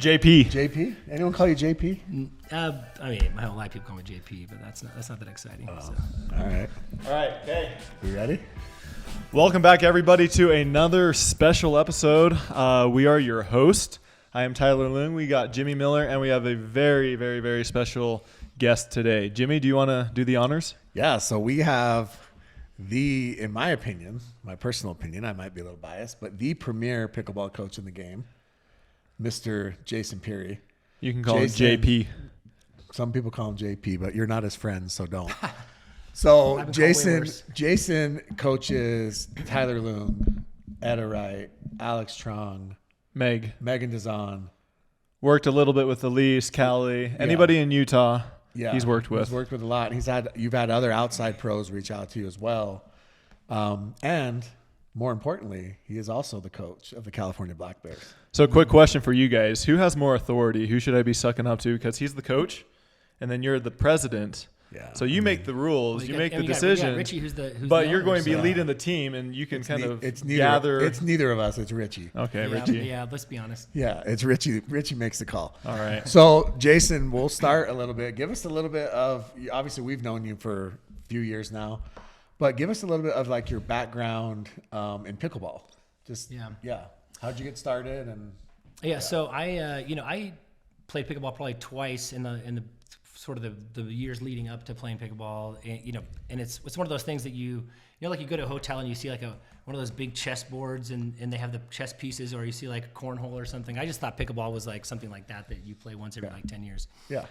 JP. JP? Anyone call you JP? I mean, my whole life people call me JP, but that's not that exciting. So. All right. Okay. We ready? Welcome back, everybody, to another special episode. We are your host. I am Tyler Leung. We got Jimmy Miller, and we have a very, very, very special guest today. Jimmy, do you want to do the honors? Yeah, so we have in my opinion, my personal opinion, I might be a little biased, but the premier pickleball coach in the game, Mr. Jason Peery. You can call him JP. Some people call him JP, but you're not his friend, so don't. So Jason coaches Tyler Leung, Etta Wright, Alix Truong, Meghan Dizon. Worked a little bit with Elise, Callie, anybody in Utah. Yeah, he's worked with. He's worked with a lot. You've had other outside pros reach out to you as well, and more importantly, he is also the coach of the California Black Bears. So, quick question for you guys: who has more authority? Who should I be sucking up to? Because he's the coach, and then you're the president. Yeah. So you make the rules, Well, you make the got decisions. Richie, who's but the you're owner, going to be so. leading the team, and you can It's neither of us. It's Richie. Okay, Yeah, Richie. yeah, let's be honest. Yeah, it's Richie. Richie makes the call. All right. So, Jason, we'll start a little bit. Give us a little bit of, obviously, we've known you for a few years now, but give us a little bit of like your background in pickleball. Yeah. How'd you get started? So I played pickleball probably twice in the sort of the years leading up to playing pickleball, and it's one of those things that you like you go to a hotel and you see like one of those big chess boards and they have the chess pieces, or you see like a cornhole or something. I just thought pickleball was like something like that you play once every like 10 years. Yeah.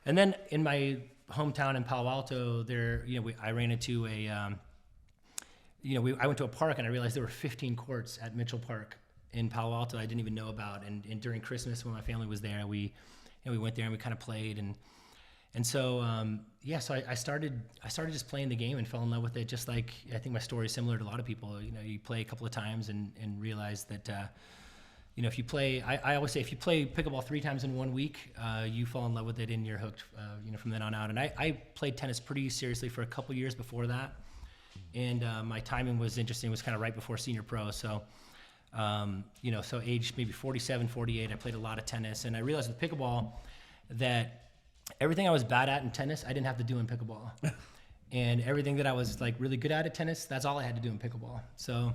And then in my hometown in Palo Alto, I ran into I went to a park and I realized there were 15 courts at Mitchell Park in Palo Alto I didn't even know about. And during Christmas when my family was there, we went there and we kind of played and so so I started just playing the game and fell in love with it. Just like I think my story is similar to a lot of people. You play a couple of times and realize that if you play, I always say if you play pickleball 3 times in 1 week, you fall in love with it and you're hooked. From then on out. And I played tennis pretty seriously for a couple years before that, and my timing was interesting. It was kind of right before senior pro, so. So age maybe 47, 48, I played a lot of tennis, and I realized with pickleball that everything I was bad at in tennis, I didn't have to do in pickleball. And everything that I was like really good at tennis, that's all I had to do in pickleball. So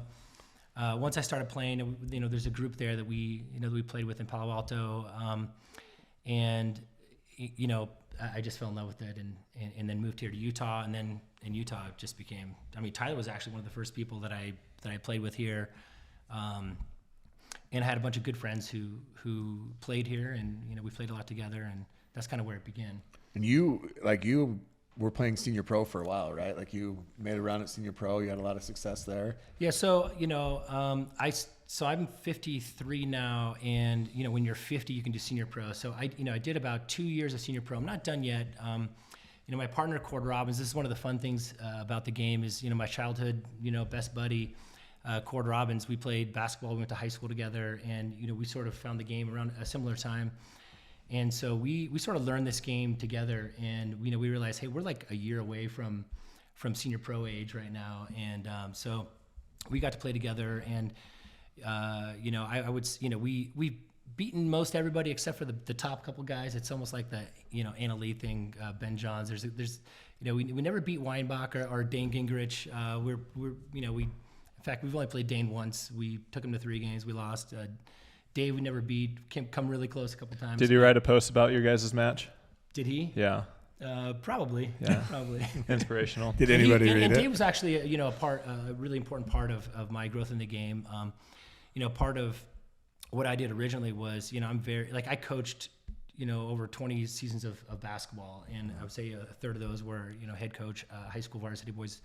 once I started playing, there's a group there that we played with in Palo Alto. I just fell in love with it and then moved here to Utah. And then in Utah, it just became, Tyler was actually one of the first people that I played with here. And I had a bunch of good friends who played here, and we played a lot together, and that's kind of where it began. And you were playing senior pro for a while, right? Like you made a run at senior pro. You had a lot of success there. Yeah. So I'm 53 now, and when you're 50, you can do senior pro. So I did about 2 years of senior pro. I'm not done yet. My partner Cord Robbins. This is one of the fun things about the game is my childhood best buddy. Cord Robbins, we played basketball. We went to high school together, and we sort of found the game around a similar time. And so we sort of learned this game together, and we realized, hey, we're like a year away from senior pro age right now, and so we got to play together. And we've beaten most everybody except for the top couple guys. It's almost like the Anna Lee thing, Ben Johns. We never beat Weinbach or Dane Gingrich. In fact, we've only played Dane once. We took him to 3 games. We lost. Dave we never beat. Come really close a couple times. Did he write a post about your guys' match? Did he? Yeah. Probably. Yeah. Probably. Inspirational. Did anybody read it? And Dave was actually a really important part of my growth in the game. Part of what I did originally was I'm very I coached over 20 seasons of basketball, and I would say a third of those were head coach high school varsity boys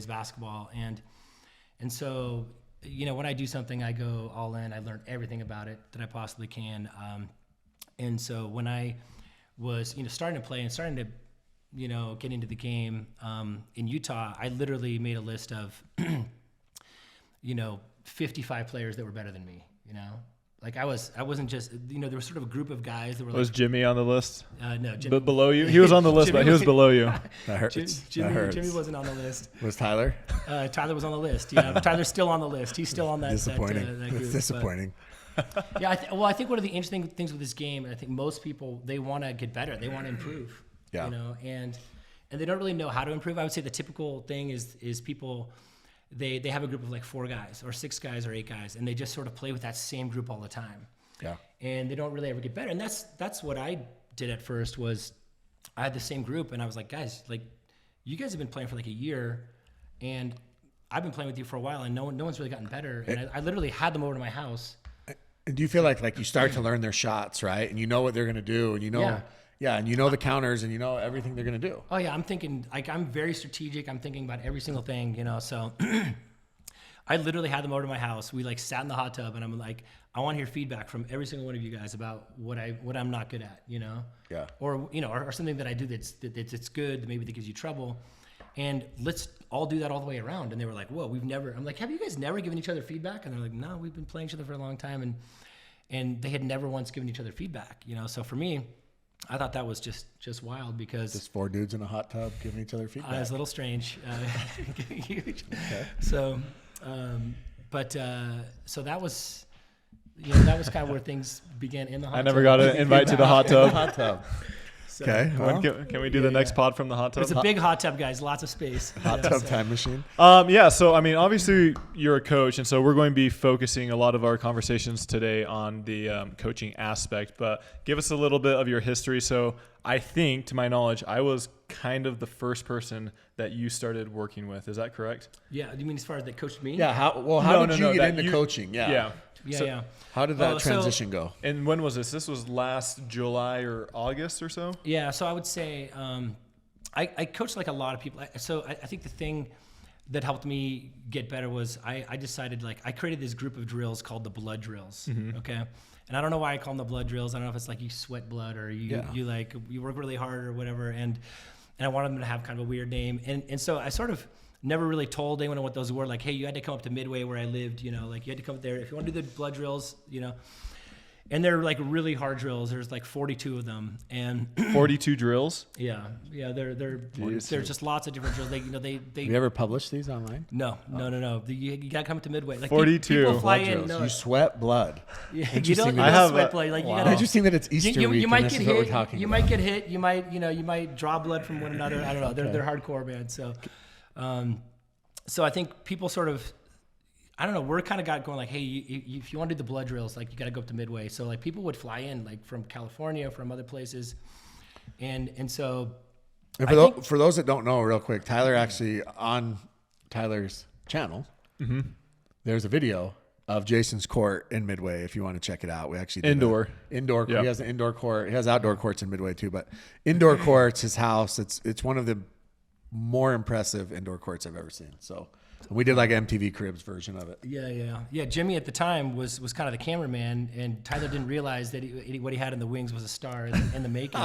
basketball, and so, when I do something, I go all in. I learn everything about it that I possibly can. And so when I was, starting to play and starting to, get into the game in Utah, I literally made a list of, 55 players that were better than me, Like I wasn't just, there was sort of a group of guys that were Was Jimmy on the list? No, Jimmy. But below you? He was on the list, but he was below you. That hurts. Jimmy wasn't on the list. Was Tyler? Tyler was on the list. Yeah, Tyler's still on the list. He's still on that. Disappointing. That group. It's disappointing. Yeah, I think one of the interesting things with this game, and I think most people, they want to get better. They want to improve. Yeah. You know, and they don't really know how to improve. I would say the typical thing is people, they have a group of like 4 guys or 6 guys or 8 guys, and they just sort of play with that same group all the time. Yeah. And they don't really ever get better. And that's what I did at first. Was I had the same group, and I was like, guys, like, you guys have been playing for like a year, and I've been playing with you for a while, and no one's really gotten better. And I literally had them over to my house. And do you feel like you start to learn their shots, right? And you know what they're going to do, and you know, and you know the counters, and you know everything they're going to do. Oh yeah, I'm thinking, like, I'm very strategic. I'm thinking about every single thing, you know. So I literally had them over to my house. We like sat in the hot tub, and I'm like, I want to hear feedback from every single one of you guys about what I'm not good at, you know. Yeah. Or you know, or something that I do that's good, maybe that gives you trouble. And let's all do that all the way around. And they were like, whoa, I'm like, have you guys never given each other feedback? And they're like, no, we've been playing each other for a long time. And they had never once given each other feedback, you know? So for me, I thought that was just wild because... Just 4 dudes in a hot tub giving each other feedback. It was a little strange. Huge. Okay. So, so that was... You know, that was kind of where things began in the hot tub. I never got an invite to the hot tub. Hot tub. So, Okay. Well, Can we do the next pod from the hot tub? it's a big hot tub, guys. Lots of space. hot tub time machine. Yeah, so I mean, obviously you're a coach, and so we're going to be focusing a lot of our conversations today on the coaching aspect. But give us a little bit of your history. So I think, to my knowledge, I was kind of the first person that you started working with. Is that correct? Yeah. You mean as far as they coached me? Yeah. How did you get into coaching? Yeah. Yeah. How did that transition go? And when was this? This was last July or August or so? Yeah, so I would say I coached like a lot of people. So I think the thing that helped me get better was I decided, like, I created this group of drills called the blood drills, okay? And I don't know why I call them the blood drills. I don't know if it's like you sweat blood or you work really hard or whatever. And I wanted them to have kind of a weird name. And so I sort of never really told anyone what those were. Like, hey, you had to come up to Midway where I lived, you know, like you had to come up there if you want to do the blood drills, you know. And they're like really hard drills. There's like 42 of them, and 42 drills. Yeah, they're just lots of different drills. They Have you ever published these online? No. You gotta come up to Midway. Like 42 people fly in. Drills. You sweat blood. Yeah, Interesting. you don't sweat blood. Like, you gotta, Interesting that it's Easter week. You might and get this is what we're hit. talking You about. might get hit. You might draw blood from one another. I don't know. They're hardcore, man. So, so I think people sort of, I don't know, we're kind of got going like, hey, if you want to do the blood drills, like, you got to go up to Midway. So like people would fly in like from California, from other places, and so. And for those that don't know, real quick, Tyler actually on Tyler's channel, there's a video of Jason's court in Midway. If you want to check it out, we actually did Indoor. Yep. He has an indoor court. He has outdoor courts in Midway too, but indoor courts, his house. It's one of the more impressive indoor courts I've ever seen. So we did like an MTV Cribs version of it. Yeah. Jimmy at the time was kind of the cameraman, and Tyler didn't realize that what he had in the wings was a star in the making.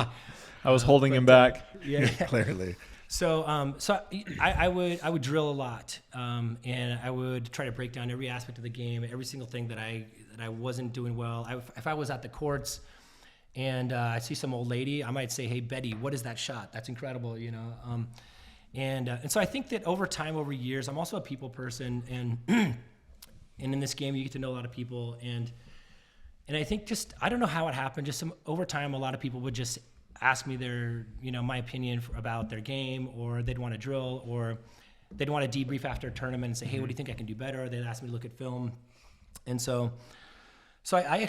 I was holding him back. Yeah, Clearly. So I would drill a lot, and I would try to break down every aspect of the game, every single thing that I wasn't doing well. If I was at the courts and I see some old lady, I might say, "Hey Betty, what is that shot? That's incredible," you know. And so I think that over years, I'm also a people person, and in this game you get to know a lot of people, and I think I don't know how it happened. Over time, a lot of people would just ask me my opinion about their game, or they'd want to drill, or they'd want to debrief after a tournament and say, hey, what do you think I can do better? Or they'd ask me to look at film. And so I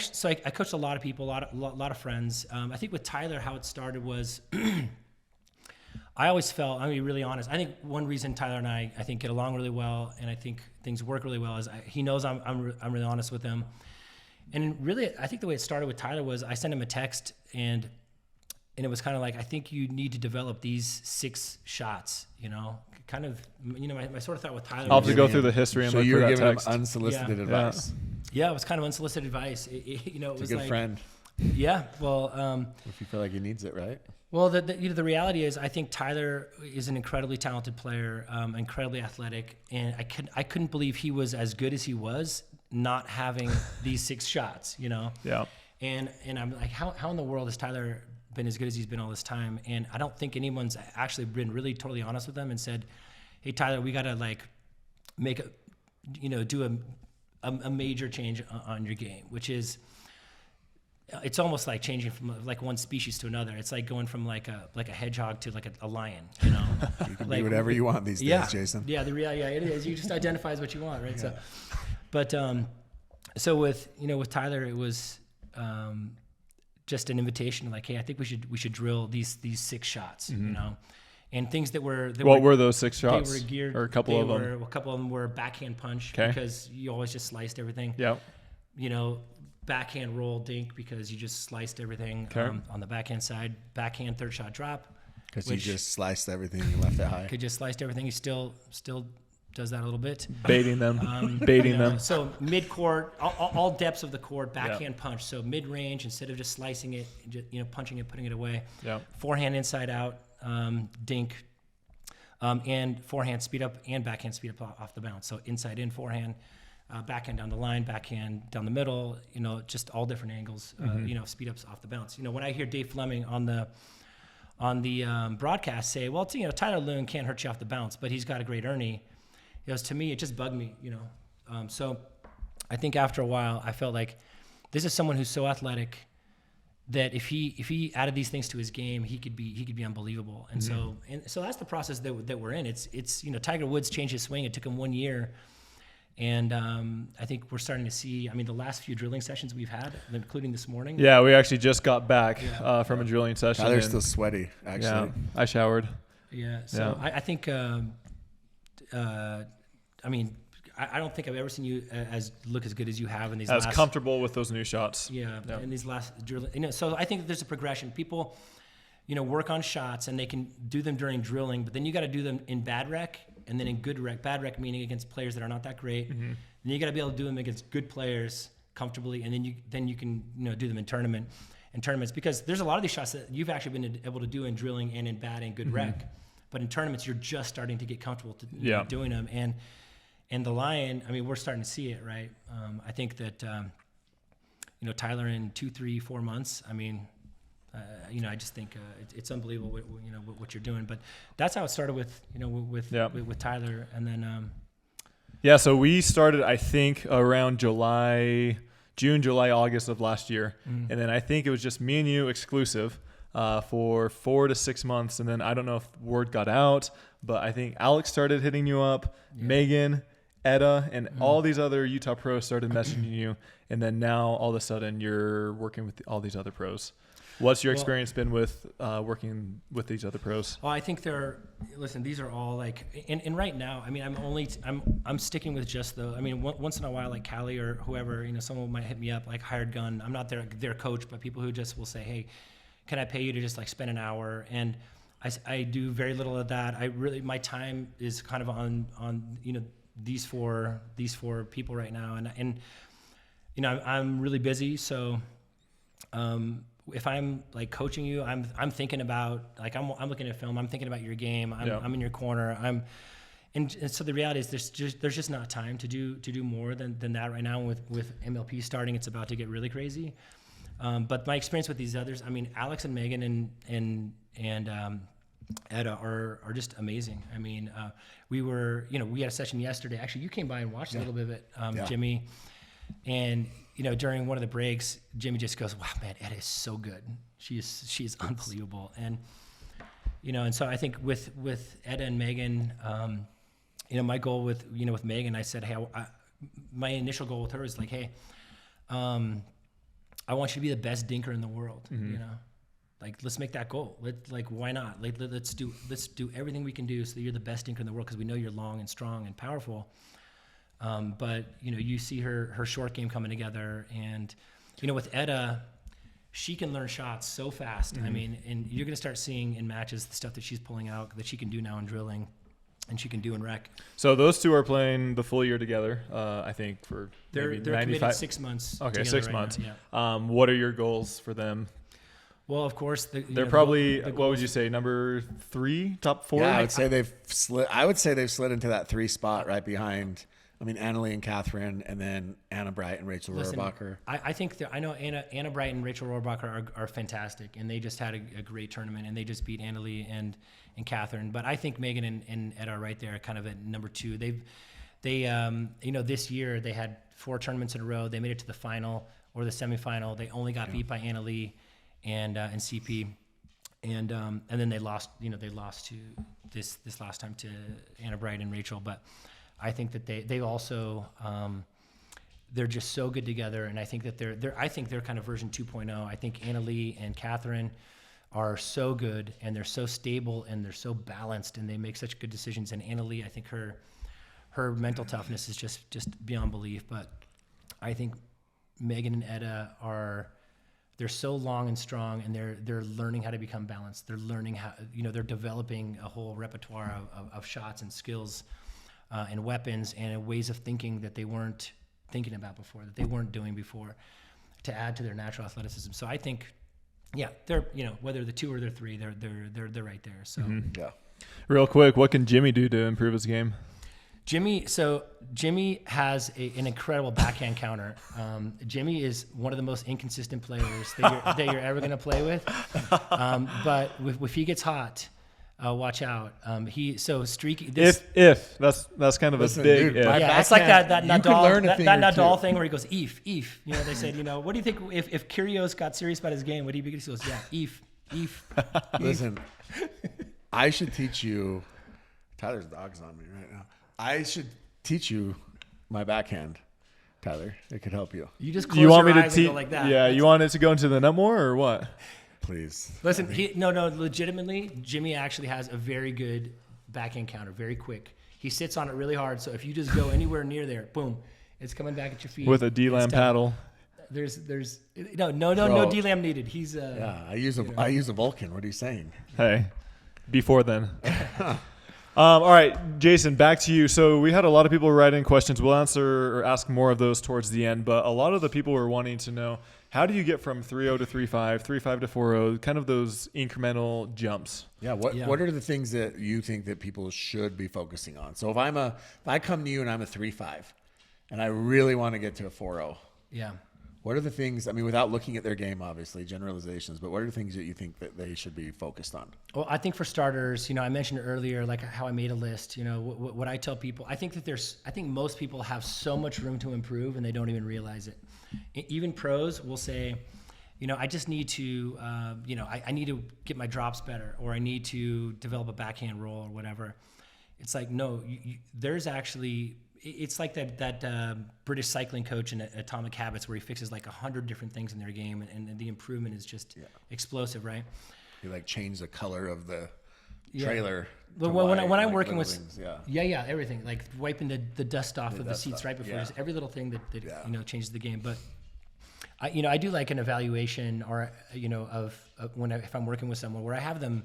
coached a lot of people, a lot of friends. I think with Tyler, how it started was I always felt, I'm gonna be really honest, I think one reason Tyler and I think get along really well, and I think things work really well, is he knows I'm really honest with him. And really, I think the way it started with Tyler was I sent him a text, and it was kind of like, I think you need to develop these 6 shots, you know, kind of, my sort of thought with Tyler. I'll have to go through the history and so look you for were that giving text. him unsolicited advice. Yeah, it was kind of unsolicited advice. It was a good like, friend. Yeah, well, if you feel like he needs it, right? Well, the reality is, I think Tyler is an incredibly talented player, incredibly athletic, and I couldn't believe he was as good as he was, not having these 6 shots, you know. Yeah. And I'm like, how in the world has Tyler been as good as he's been all this time? And I don't think anyone's actually been really totally honest with him and said, hey Tyler, we gotta like do a major change on your game, which is, it's almost like changing from like one species to another. It's like going from like a hedgehog to like a lion, you know. You can like, do whatever you want these days, Jason. Yeah, it is. You just identify as what you want, right? Yeah. So with Tyler, it was just an invitation, like, hey, I think we should drill these 6 shots, you know, and things that were. What were those 6 shots? They were geared. Or a couple of them. A couple of them were backhand punch because you always just sliced everything. Yeah. You know, backhand roll dink because you just sliced everything on the backhand side. Backhand third shot drop. Because you just sliced everything and left it high. Could just sliced everything. He still does that a little bit. Baiting them. Them. So mid-court, all depths of the court, backhand punch. So mid-range, instead of just slicing it, punching it, putting it away. Yeah. Forehand inside out, dink, and forehand speed up and backhand speed up off the bounce. So inside in forehand, backhand down the line, backhand down the middle, you know, just all different angles, you know, speed ups off the bounce. You know, when I hear Dave Fleming on the broadcast say, well, you know, Tyler Loong can't hurt you off the bounce, but he's got a great Ernie. It was, to me, it just bugged me, you know. So I think after a while, I felt like this is someone who's so athletic that if he added these things to his game, he could be unbelievable. And so that's the process that we're in. It's you know, Tiger Woods changed his swing. It took him 1 year. And I think we're starting to see, I mean, the last few drilling sessions we've had, including this morning. Yeah, we actually just got back from a drilling session. Tyler's still sweaty, actually. Yeah, I showered. Yeah, so yeah. I think, I mean, I don't think I've ever seen you look as good as you have in these last. As comfortable with those new shots. Yeah, in these last drilling. You know, so I think there's a progression. People, you know, work on shots and they can do them during drilling, but then you got to do them in bad rec and then in good rec. Bad rec meaning against players that are not that great. Mm-hmm. Then you got to be able to do them against good players comfortably, and then you can, you know, do them in tournaments, because there's a lot of these shots that you've actually been able to do in drilling and in bad and good rec, but in tournaments you're just starting to get comfortable doing them. And the Lion, I mean, we're starting to see it, right? I think that you know, Tyler in 2, 3, 4 months, I mean, you know, I just think it's unbelievable what you're doing. But that's how it started with Tyler, and then so we started, I think, around June, July, August of last year, and then I think it was just me and you exclusive for 4 to 6 months, and then I don't know if word got out, but I think Alix started hitting you up, Meghan, Etta, and all these other Utah pros started messaging you, and then now all of a sudden you're working with all these other pros. What's your experience been with working with these other pros? Well, I think these are all like, and right now, I mean, I'm sticking with just I mean, once in a while, like Callie or whoever, you know, someone might hit me up, like hired gun. I'm not their coach, but people who just will say, hey, can I pay you to just like spend an hour? And I do very little of that. My time is kind of on you know, these four people right now, and you know, I'm really busy, so if I'm like coaching you, I'm thinking about, like, I'm looking at film, I'm thinking about your game, I'm in your corner, and so the reality is there's just not time to do more than that right now. With MLP starting, it's about to get really crazy. But my experience with these others, I mean, Alix and Meghan and Etta are just amazing. I mean, we had a session yesterday. Actually, you came by and watched a little bit of it, Jimmy. And, you know, during one of the breaks, Jimmy just goes, wow, man, Etta is so good. She is unbelievable. And, you know, and so I think with Etta and Meghan, you know, my goal with Meghan, I said, hey, my initial goal with her is like, hey, I want you to be the best dinker in the world, you know? Like, let's make that goal. Why not? Let's do everything we can do so that you're the best dinker in the world, because we know you're long and strong and powerful. But, you know, you see her short game coming together, and, you know, with Etta, she can learn shots so fast. I mean, and you're going to start seeing in matches the stuff that she's pulling out that she can do now in drilling and she can do in rec. So those two are playing the full year together, I think, for they're committed 6 months. Okay, 6 months. Now, yeah. What are your goals for them? Well, of course, they're probably, what would you say, number 3, top 4? Yeah, I would say they've slid into that 3 spot right behind, I mean, Annalie and Catherine, and then Anna Bright and Rachel Rohrbacher. I think I know Anna Bright and Rachel Rohrbacher are fantastic, and they just had a great tournament, and they just beat Annalie and Catherine. But I think Meghan and Etta are right there, kind of at number 2. They, this year they had 4 tournaments in a row. They made it to the final or the semifinal. They only got beat by Anna Lee and CP, and then they lost. They lost to this last time to Etta Wright and Rachel. But I think that they also they're just so good together, and I think that they're kind of version 2.0. I think Anna Lee and Catherine are so good, and they're so stable, and they're so balanced, and they make such good decisions. And Anna Lee, I think her mental toughness is just beyond belief. But I think Meghan and Etta they're so long and strong, and they're learning how to become balanced. They're learning how, they're developing a whole repertoire of shots and skills and weapons and ways of thinking that they weren't thinking about before, that they weren't doing before, to add to their natural athleticism. So I think, they're, whether they're 2 or they're 3, they're right there. So Yeah. Real quick, what can Jimmy do to improve his game? Jimmy has an incredible backhand counter. Jimmy is one of the most inconsistent players that you're ever going to play with. But if he gets hot, watch out. Streaky. If that's kind of a big dude, if. Yeah, it's like that Nadal thing where he goes, "If." They said, what do you think if Kyrgios got serious about his game? Would he be? He goes, "Yeah, if." Listen, I should teach you. Tyler's dog's on me right now. I should teach you my backhand, Tyler. It could help you. You just close your eyes and go like that. Yeah, you want it to go into the net more or what? Please. Listen, legitimately, Jimmy actually has a very good backhand counter, very quick. He sits on it really hard, so if you just go anywhere near there, boom, it's coming back at your feet. With a D-Lam paddle. There's no D-Lam needed. He's I use a Vulcan. What are you saying? Hey, before then. All right, Jason, back to you. So we had a lot of people write in questions. We'll answer or ask more of those towards the end, but a lot of the people were wanting to know, how do you get from 3-0 to 3-5, 3-5 to 4-0, kind of those incremental jumps? Yeah. What are the things that you think that people should be focusing on? So if I come to you and I'm a 3-5 and I really want to get to a 4-0. Yeah. What are the things, without looking at their game, obviously, generalizations, but what are the things that you think that they should be focused on? Well, I think for starters, I mentioned earlier, like how I made a list, what I tell people, I think most people have so much room to improve and they don't even realize it. Even pros will say, I just need to, I need to get my drops better, or I need to develop a backhand roll or whatever. It's like, no, there's actually, it's like that British cycling coach in Atomic Habits where he fixes like 100 different things in their game, and the improvement is just explosive, right? You change the color of the trailer. But when I'm working with things, everything, like wiping the dust off of the seats right before, just every little thing that changes the game. But I do like an evaluation, or if I'm working with someone where I have them,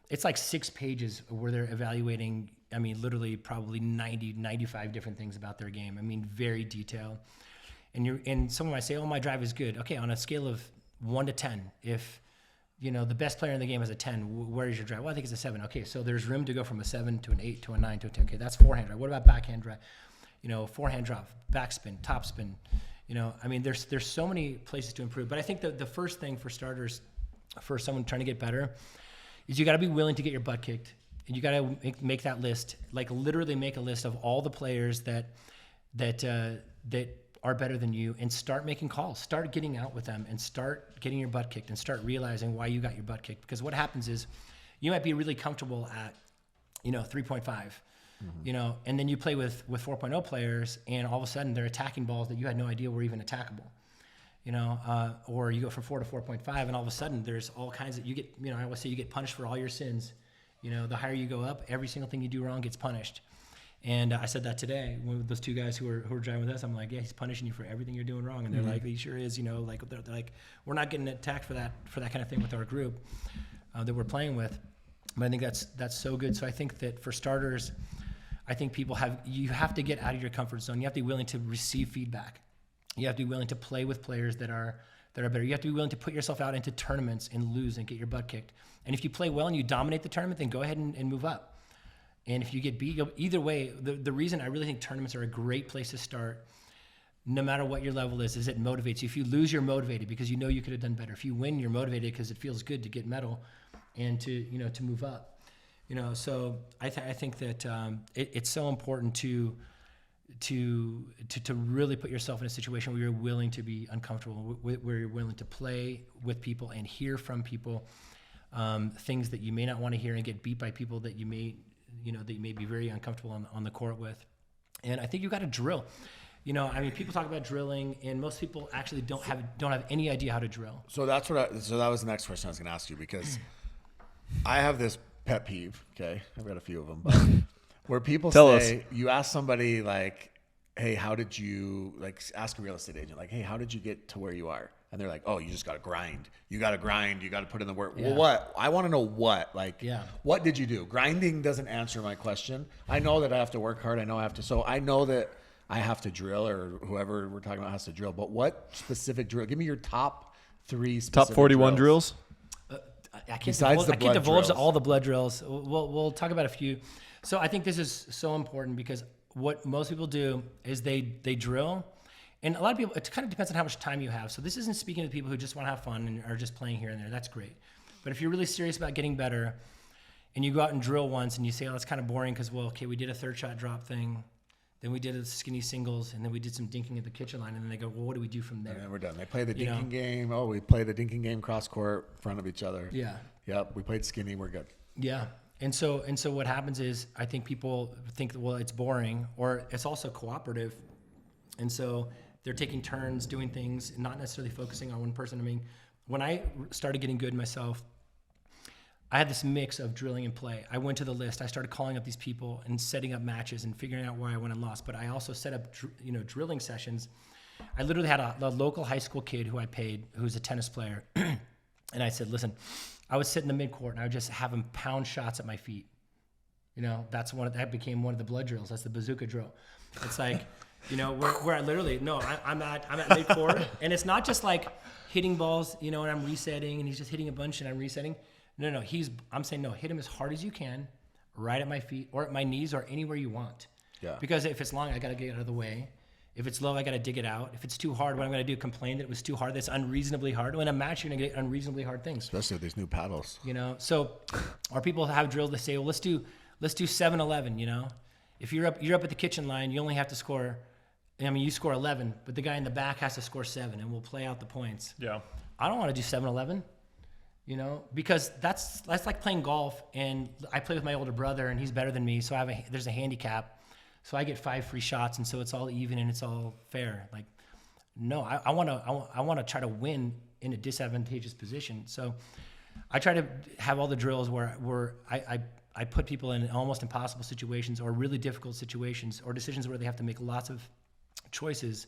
it's like 6 pages where they're evaluating. Literally probably 90, 95 different things about their game. Very detailed. And someone might say, "Oh, my drive is good." Okay, on a scale of 1 to 10, if the best player in the game has a 10, where is your drive? Well, I think it's a 7. Okay, so there's room to go from a 7 to an 8 to a 9 to a 10. Okay, that's forehand drive. What about backhand drive? Forehand drop, backspin, topspin. There's so many places to improve. But I think the first thing for starters, for someone trying to get better, is you got to be willing to get your butt kicked. And you got to make that list, like literally make a list of all the players that are better than you, and start making calls. Start getting out with them and start getting your butt kicked, and start realizing why you got your butt kicked. Because what happens is you might be really comfortable at 3.5, and then you play with 4.0 players, and all of a sudden they're attacking balls that you had no idea were even attackable. Or you go from 4 to 4.5, and all of a sudden there's all kinds of, you get, I always say you get punished for all your sins. The higher you go up, every single thing you do wrong gets punished. And I said that today with those 2 guys who were driving with us. I'm like, yeah, he's punishing you for everything you're doing wrong. And they're like, he sure is. They're like, we're not getting attacked for that kind of thing with our group that we're playing with. But I think that's so good. So I think that for starters, I think you have to get out of your comfort zone. You have to be willing to receive feedback. You have to be willing to play with players that are better. You have to be willing to put yourself out into tournaments and lose and get your butt kicked. And if you play well and you dominate the tournament, then go ahead and move up. And if you get beat, either way, the reason I really think tournaments are a great place to start, no matter what your level is it motivates you. If you lose, you're motivated because you could have done better. If you win, you're motivated because it feels good to get medal and to move up. So I think that it's so important to to really put yourself in a situation where you're willing to be uncomfortable, where you're willing to play with people and hear from people, things that you may not want to hear, and get beat by people that you may be very uncomfortable on the court with. And I think you got to drill. People talk about drilling, and most people actually don't have any idea how to drill. So that was the next question I was going to ask you, because I have this pet peeve. Okay, I've got a few of them, but where people say, you ask somebody like, hey, how did you, like, ask a real estate agent, like, hey, how did you get to where you are? And they're like, oh, you just got to grind. You got to grind. You got to put in the work. Yeah. Well, what? I want to know what. Like, what did you do? Grinding doesn't answer my question. I know that I have to work hard. I know that I have to drill, or whoever we're talking about has to drill. But what specific drill? Give me your top 3 specific top 41 drills. I can't divulge all the blood drills. We'll talk about a few. So I think this is so important, because what most people do is they drill, and a lot of people, it kind of depends on how much time you have. So this isn't speaking to people who just want to have fun and are just playing here and there. That's great. But if you're really serious about getting better, and you go out and drill once and you say, oh, that's kind of boring, because, we did a third shot drop thing, then we did a skinny singles, and then we did some dinking at the kitchen line, and then they go, well, what do we do from there? And then we're done. They play the dinking game. Oh, we play the dinking game cross court in front of each other. Yeah. Yep. We played skinny. We're good. Yeah. And so what happens is, I think people think, well, it's boring, or it's also cooperative. And so they're taking turns doing things, not necessarily focusing on one person. I mean, when I started getting good myself, I had this mix of drilling and play. I went to the list. I started calling up these people and setting up matches and figuring out where I went and lost. But I also set up, drilling sessions. I literally had a local high school kid who I paid, who's a tennis player. And I said, listen, I would sit in the midcourt and I would just have him pound shots at my feet. That became one of the blood drills. That's the bazooka drill. It's like, where I literally, I'm at midcourt, and it's not just like hitting balls, and I'm resetting, and he's just hitting a bunch and I'm resetting. No, I'm saying, no, hit him as hard as you can, right at my feet or at my knees or anywhere you want. Yeah. Because if it's long, I got to get out of the way. If it's low, I got to dig it out. If it's too hard, what I'm going to do, complain that it was too hard, that's unreasonably hard. When a match, you're going to get unreasonably hard things. Especially with these new paddles. So our people have drills that say, well, let's do 7-11, If you're up at the kitchen line, you only have to score, you score 11, but the guy in the back has to score 7, and we'll play out the points. Yeah. I don't want to do 7-11. Because that's like playing golf, and I play with my older brother, and he's better than me, so there's a handicap, so I get 5 free shots, and so it's all even and it's all fair. Like, no, I want to try to win in a disadvantageous position. So I try to have all the drills where I put people in almost impossible situations, or really difficult situations, or decisions where they have to make lots of choices,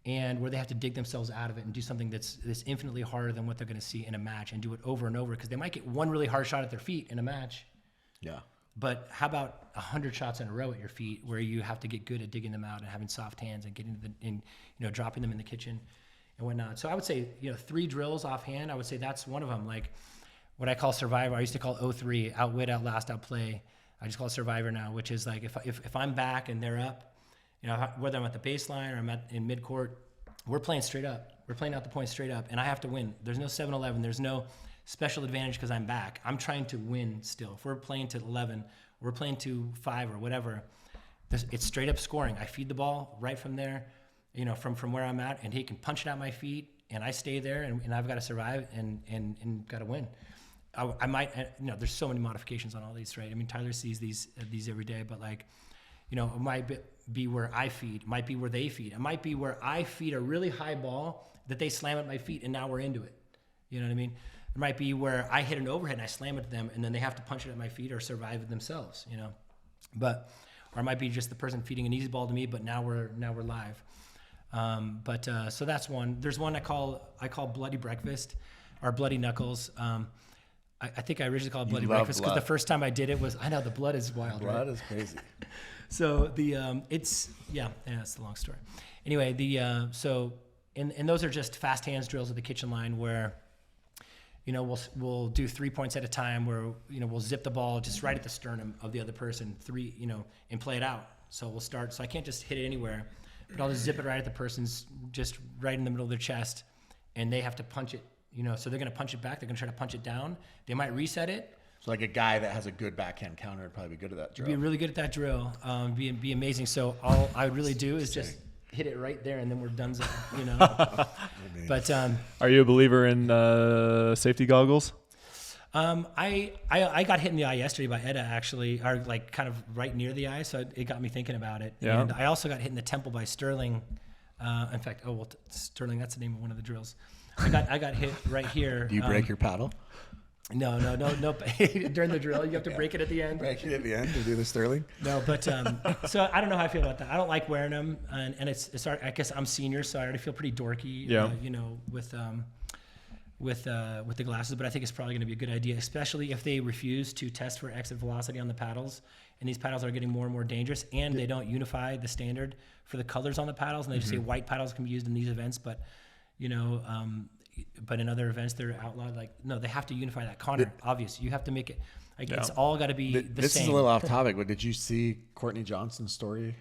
and where they have to dig themselves out of it and do something that's infinitely harder than what they're going to see in a match, and do it over and over, because they might get one really hard shot at their feet in a match. Yeah. But how about 100 shots in a row at your feet, where you have to get good at digging them out and having soft hands and dropping them in the kitchen and whatnot. So I would say, 3 drills offhand, I would say that's one of them. Like what I call Survivor, I used to call 03, outwit, outlast, outplay. I just call it Survivor now, which is like if I'm back and they're up, whether I'm at the baseline or I'm in midcourt, we're playing straight up. We're playing out the point straight up, and I have to win. There's no 7-11. There's no special advantage because I'm back. I'm trying to win still. If we're playing to 11, we're playing to 5 or whatever, it's straight up scoring. I feed the ball right from there, from where I'm at, and he can punch it at my feet, and I stay there, and I've got to survive and got to win. I might, there's so many modifications on all these, right? I mean, Tyler sees these every day, but like, it might be where I feed, it might be where they feed. It might be where I feed a really high ball that they slam at my feet, and now we're into it. You know what I mean? It might be where I hit an overhead and I slam it to them, and then they have to punch it at my feet or survive it themselves, or it might be just the person feeding an easy ball to me, but now we're live. So that's one. There's one I call Bloody Breakfast or Bloody Knuckles. I think I originally called it Bloody Breakfast because the first time I did it was, I know the blood is wild. Blood is crazy. So it's a long story. Anyway, and those are just fast hands drills at the kitchen line where, we'll do 3 points at a time where, we'll zip the ball just right at the sternum of the other person, and play it out. So we'll start, so I can't just hit it anywhere, but I'll just zip it right at the person's, just right in the middle of their chest, and they have to punch it, so they're going to punch it back. They're going to try to punch it down. They might reset it. So like a guy that has a good backhand counter would probably be good at that drill. Be really good at that drill. Be amazing. So all I would really do is just hit it right there, and then we're done. You know. But are you a believer in safety goggles? I got hit in the eye yesterday by Etta, actually, or like kind of right near the eye, so it got me thinking about it. Yeah. And I also got hit in the temple by Sterling. In fact, Sterling, that's the name of one of the drills. I got hit right here. Do you break your paddle? No. During the drill, you have to break it at the end. Break it at the end to do the Sterling? No, but so I don't know how I feel about that. I don't like wearing them, and it's I guess I'm senior, so I already feel pretty dorky. Yeah. You know, with the glasses, but I think it's probably going to be a good idea, especially if they refuse to test for exit velocity on the paddles. And these paddles are getting more and more dangerous, and they don't unify the standard for the colors on the paddles. And they just say white paddles can be used in these events, but you know, but in other events they're outlawed. Like, no, they have to unify that. Connor, obvious. You have to make it. Like, it's all got to be the same. This is a little off topic, but did you see Courtney Johnson's story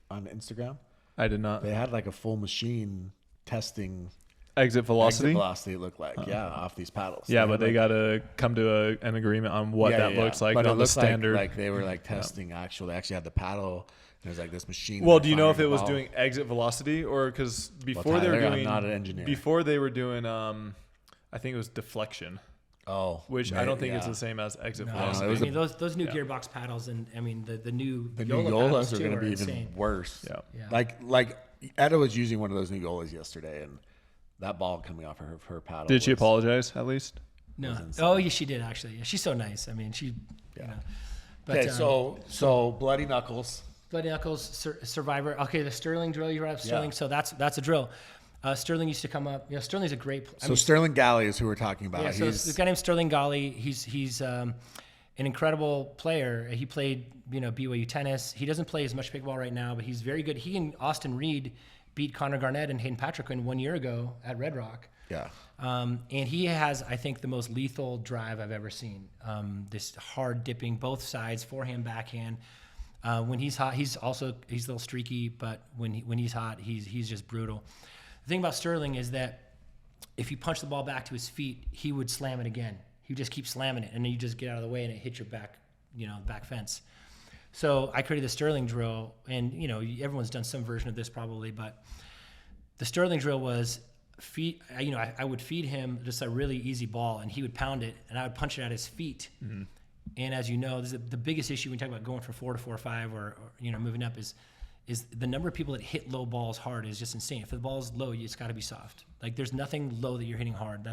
on Instagram? I did not. They had like a full machine testing Exit velocity? Exit velocity, it looked like, off these paddles. Yeah, but they got to come to an agreement on what that looks like, but not it the looked standard. like they were like testing actual. They actually had the paddle. And it was like this machine. Well, do you know if it was doing exit velocity or because before they were doing? I'm not an engineer. Before they were doing, I think it was deflection. Oh, which I don't think it's the same as exit velocity. I mean, those new gearbox paddles, and I mean the new Yolas are going to be even insane. worse. Yeah. Like Etta was using one of those new Yolas yesterday, and that ball coming off of her paddle. Did she apologize at least? No. Oh, yeah, she did actually. Yeah, she's so nice. I mean, she. Yeah. You know, but, okay, so Bloody Knuckles. Bloody Knuckles, Survivor. Okay, the Sterling drill. You brought up Sterling, so that's a drill. Sterling used to come up. You know, Sterling's a great. Sterling Galley is who we're talking about. Yeah, so this guy named Sterling Galley. He's an incredible player. He played BYU tennis. He doesn't play as much pickleball right now, but he's very good. He and Austin Reed beat Connor Garnett and Hayden Patrickman 1 year ago at Red Rock. Yeah. And he has, I think, the most lethal drive I've ever seen. This hard dipping, both sides, forehand, backhand. When he's hot, he's a little streaky, but when he's hot, he's just brutal. The thing about Sterling is that if you punch the ball back to his feet, he would slam it again. He would just keep slamming it, and then you just get out of the way, and it hits your back fence. So I created the Sterling drill, and everyone's done some version of this probably, but the Sterling drill was feed. I would feed him just a really easy ball, and he would pound it, and I would punch it at his feet. Mm-hmm. And as you know, this is the biggest issue when you talk about going from 4 to 4-5 or moving up is the number of people that hit low balls hard is just insane. If the ball's low, it's got to be soft. Like, there's nothing low that you're hitting hard.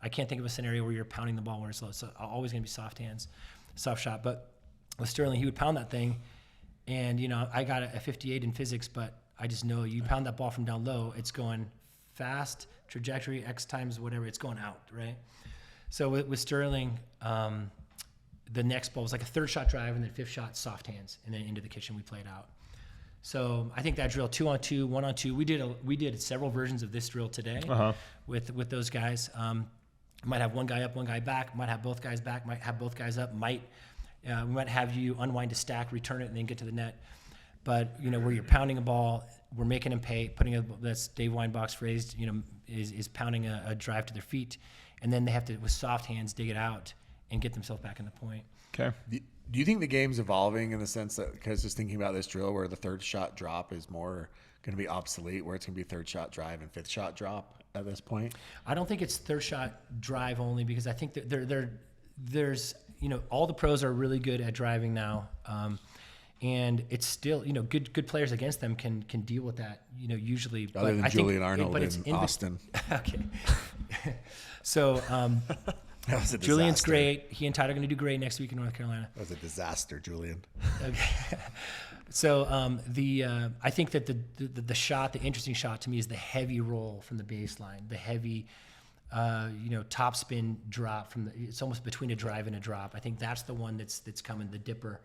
I can't think of a scenario where you're pounding the ball where it's low. So always going to be soft hands, soft shot. But with Sterling, he would pound that thing, and I got a 58 in physics, but I just know you pound that ball from down low, it's going fast, trajectory, X times whatever, it's going out, right? So with Sterling, the next ball was like a third shot drive, and then fifth shot soft hands, and then into the kitchen we played out. So I think that drill 2-on-2, 1-on-2. We did several versions of this drill today with those guys. Might have one guy up, one guy back. Might have both guys back. Might have both guys up. We might have you unwind a stack, return it, and then get to the net. But where you're pounding a ball, we're making them pay. That's Dave Weinbach's phrase. Is pounding a drive to their feet, and then they have to with soft hands dig it out and get themselves back in the point. Okay. Do you think the game's evolving in the sense that, because just thinking about this drill where the third shot drop is more going to be obsolete, where it's going to be third shot drive and fifth shot drop at this point? I don't think it's third shot drive only, because I think that there's all the pros are really good at driving now, and it's still good players against them can deal with that usually. Other than Julian Arnold in Austin. Okay. So Julian's great. He and Todd are going to do great next week in North Carolina. That was a disaster, Julian. Okay. So I think that the shot, the interesting shot to me, is the heavy roll from the baseline, the heavy, top spin drop it's almost between a drive and a drop. I think that's the one that's coming, the dipper.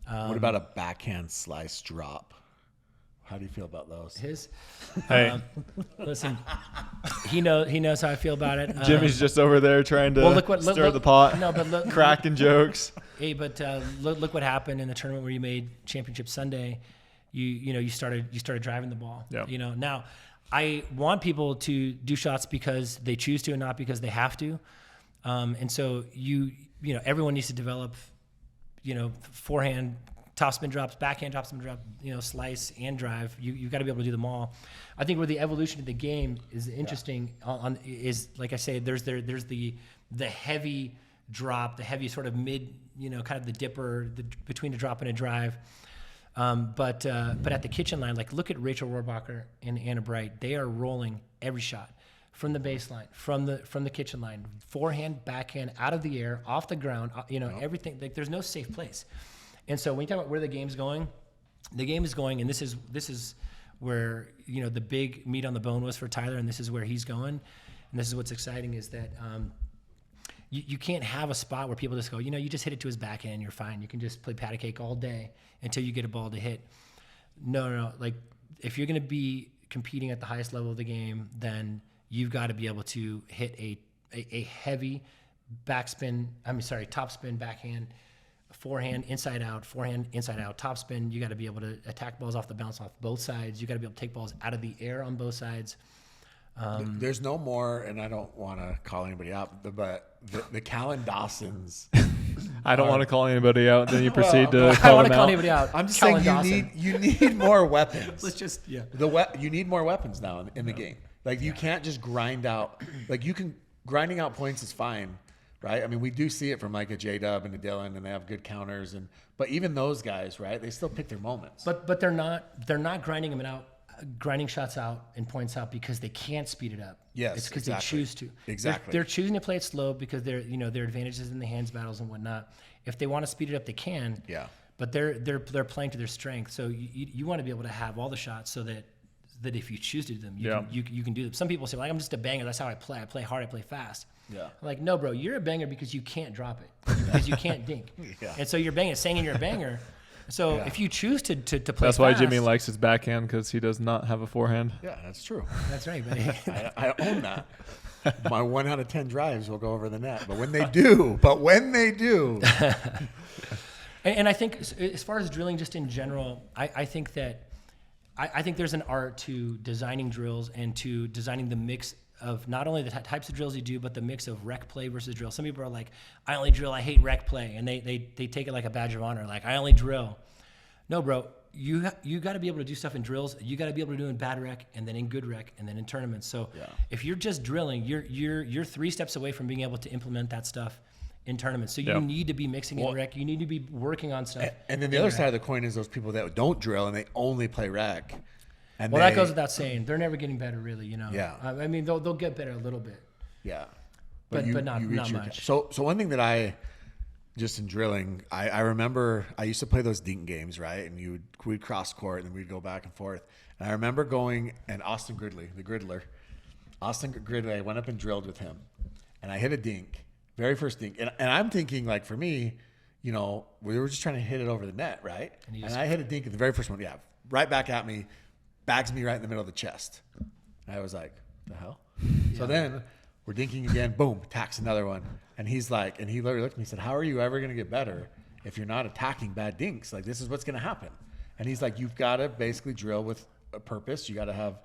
What about a backhand slice drop? How do you feel about those? Hey, listen, he knows how I feel about it. Jimmy's just over there trying to stir the pot. No, but cracking jokes. Hey, but look what happened in the tournament where you made Championship Sunday. You started driving the ball. Yeah. Now I want people to do shots because they choose to and not because they have to. And so everyone needs to develop, forehand topspin drops, backhand topspin drop, slice and drive. You've got to be able to do them all. I think where the evolution of the game is interesting is, like I say, there's the heavy drop, the heavy sort of mid, kind of the dipper between a drop and a drive. But at the kitchen line, like look at Rachel Rohrbacher and Anna Bright. They are rolling every shot from the baseline, from the kitchen line, forehand, backhand, out of the air, off the ground. Everything. Like there's no safe place. And so when you talk about where the game's going, and this is where the big meat on the bone was for Tyler, and this is where he's going, and this is what's exciting is that you can't have a spot where people just go, you just hit it to his backhand and you're fine. You can just play patty cake all day until you get a ball to hit. No. Like if you're going to be competing at the highest level of the game, then you've got to be able to hit a heavy topspin backhand, forehand inside out, topspin. You got to be able to attack balls off the bounce off both sides. You got to be able to take balls out of the air on both sides. There's no more, and I don't want to call anybody out, but the Callan Dawsons. I don't want to call anybody out. Then you proceed to I call don't want them to call out. anybody out. I'm just Callan saying you need more weapons. Let's just You need more weapons now in the game. Like you can't just grind out. Like grinding out points is fine, right? I mean, we do see it from like a J-Dub and a Dylan, and they have good counters, but even those guys, right? They still pick their moments. But they're not grinding shots out and points out because they can't speed it up. Yes, it's because exactly. they choose to. Exactly. They're choosing to play it slow because their advantages in the hands battles and whatnot. If they want to speed it up, they can. Yeah. But they're playing to their strength. So you want to be able to have all the shots so that if you choose to do them, you can do them. Some people say, like, I'm just a banger. That's how I play. I play hard. I play fast. Yeah. I'm like, no, bro, you're a banger because you can't drop it, because you can't dink. Yeah. And so you're banging, saying you're a banger. So if you choose to play that's why fast, Jimmy likes his backhand, because he does not have a forehand. Yeah, that's true. That's right, buddy. I own that. My 1 out of 10 drives will go over the net, but when they do, and I think as far as drilling, just in general, I think that I think there's an art to designing drills and to designing the mix of not only the types of drills you do, but the mix of rec play versus drill. Some people are like, I only drill, I hate rec play, and they take it like a badge of honor, like I only drill. No, bro, you got to be able to do stuff in drills. You got to be able to do in bad rec, and then in good rec, and then in tournaments. So if you're just drilling, you're 3 steps away from being able to implement that stuff in tournaments. So you need to be mixing in rec. You need to be working on stuff. And then the other side of the coin is those people that don't drill and they only play rec. And that goes without saying. They're never getting better, really. Yeah. I mean, they'll get better a little bit. Yeah. But not much. So one thing that I just in drilling, I remember I used to play those dink games, right? And we'd cross court and we'd go back and forth. And I remember going, and Austin Gridley, the griddler, I went up and drilled with him, and I hit a dink, very first dink. And I'm thinking, like, for me, we were just trying to hit it over the net, right? And I hit a dink at the very first one, right back at me, bags me right in the middle of the chest. And I was like, the hell? Yeah. So then we're dinking again, boom, attacks another one. And he's like, and he literally looked at me and said, how are you ever going to get better if you're not attacking bad dinks? Like, this is what's going to happen. And he's like, you've got to basically drill with a purpose. You got to have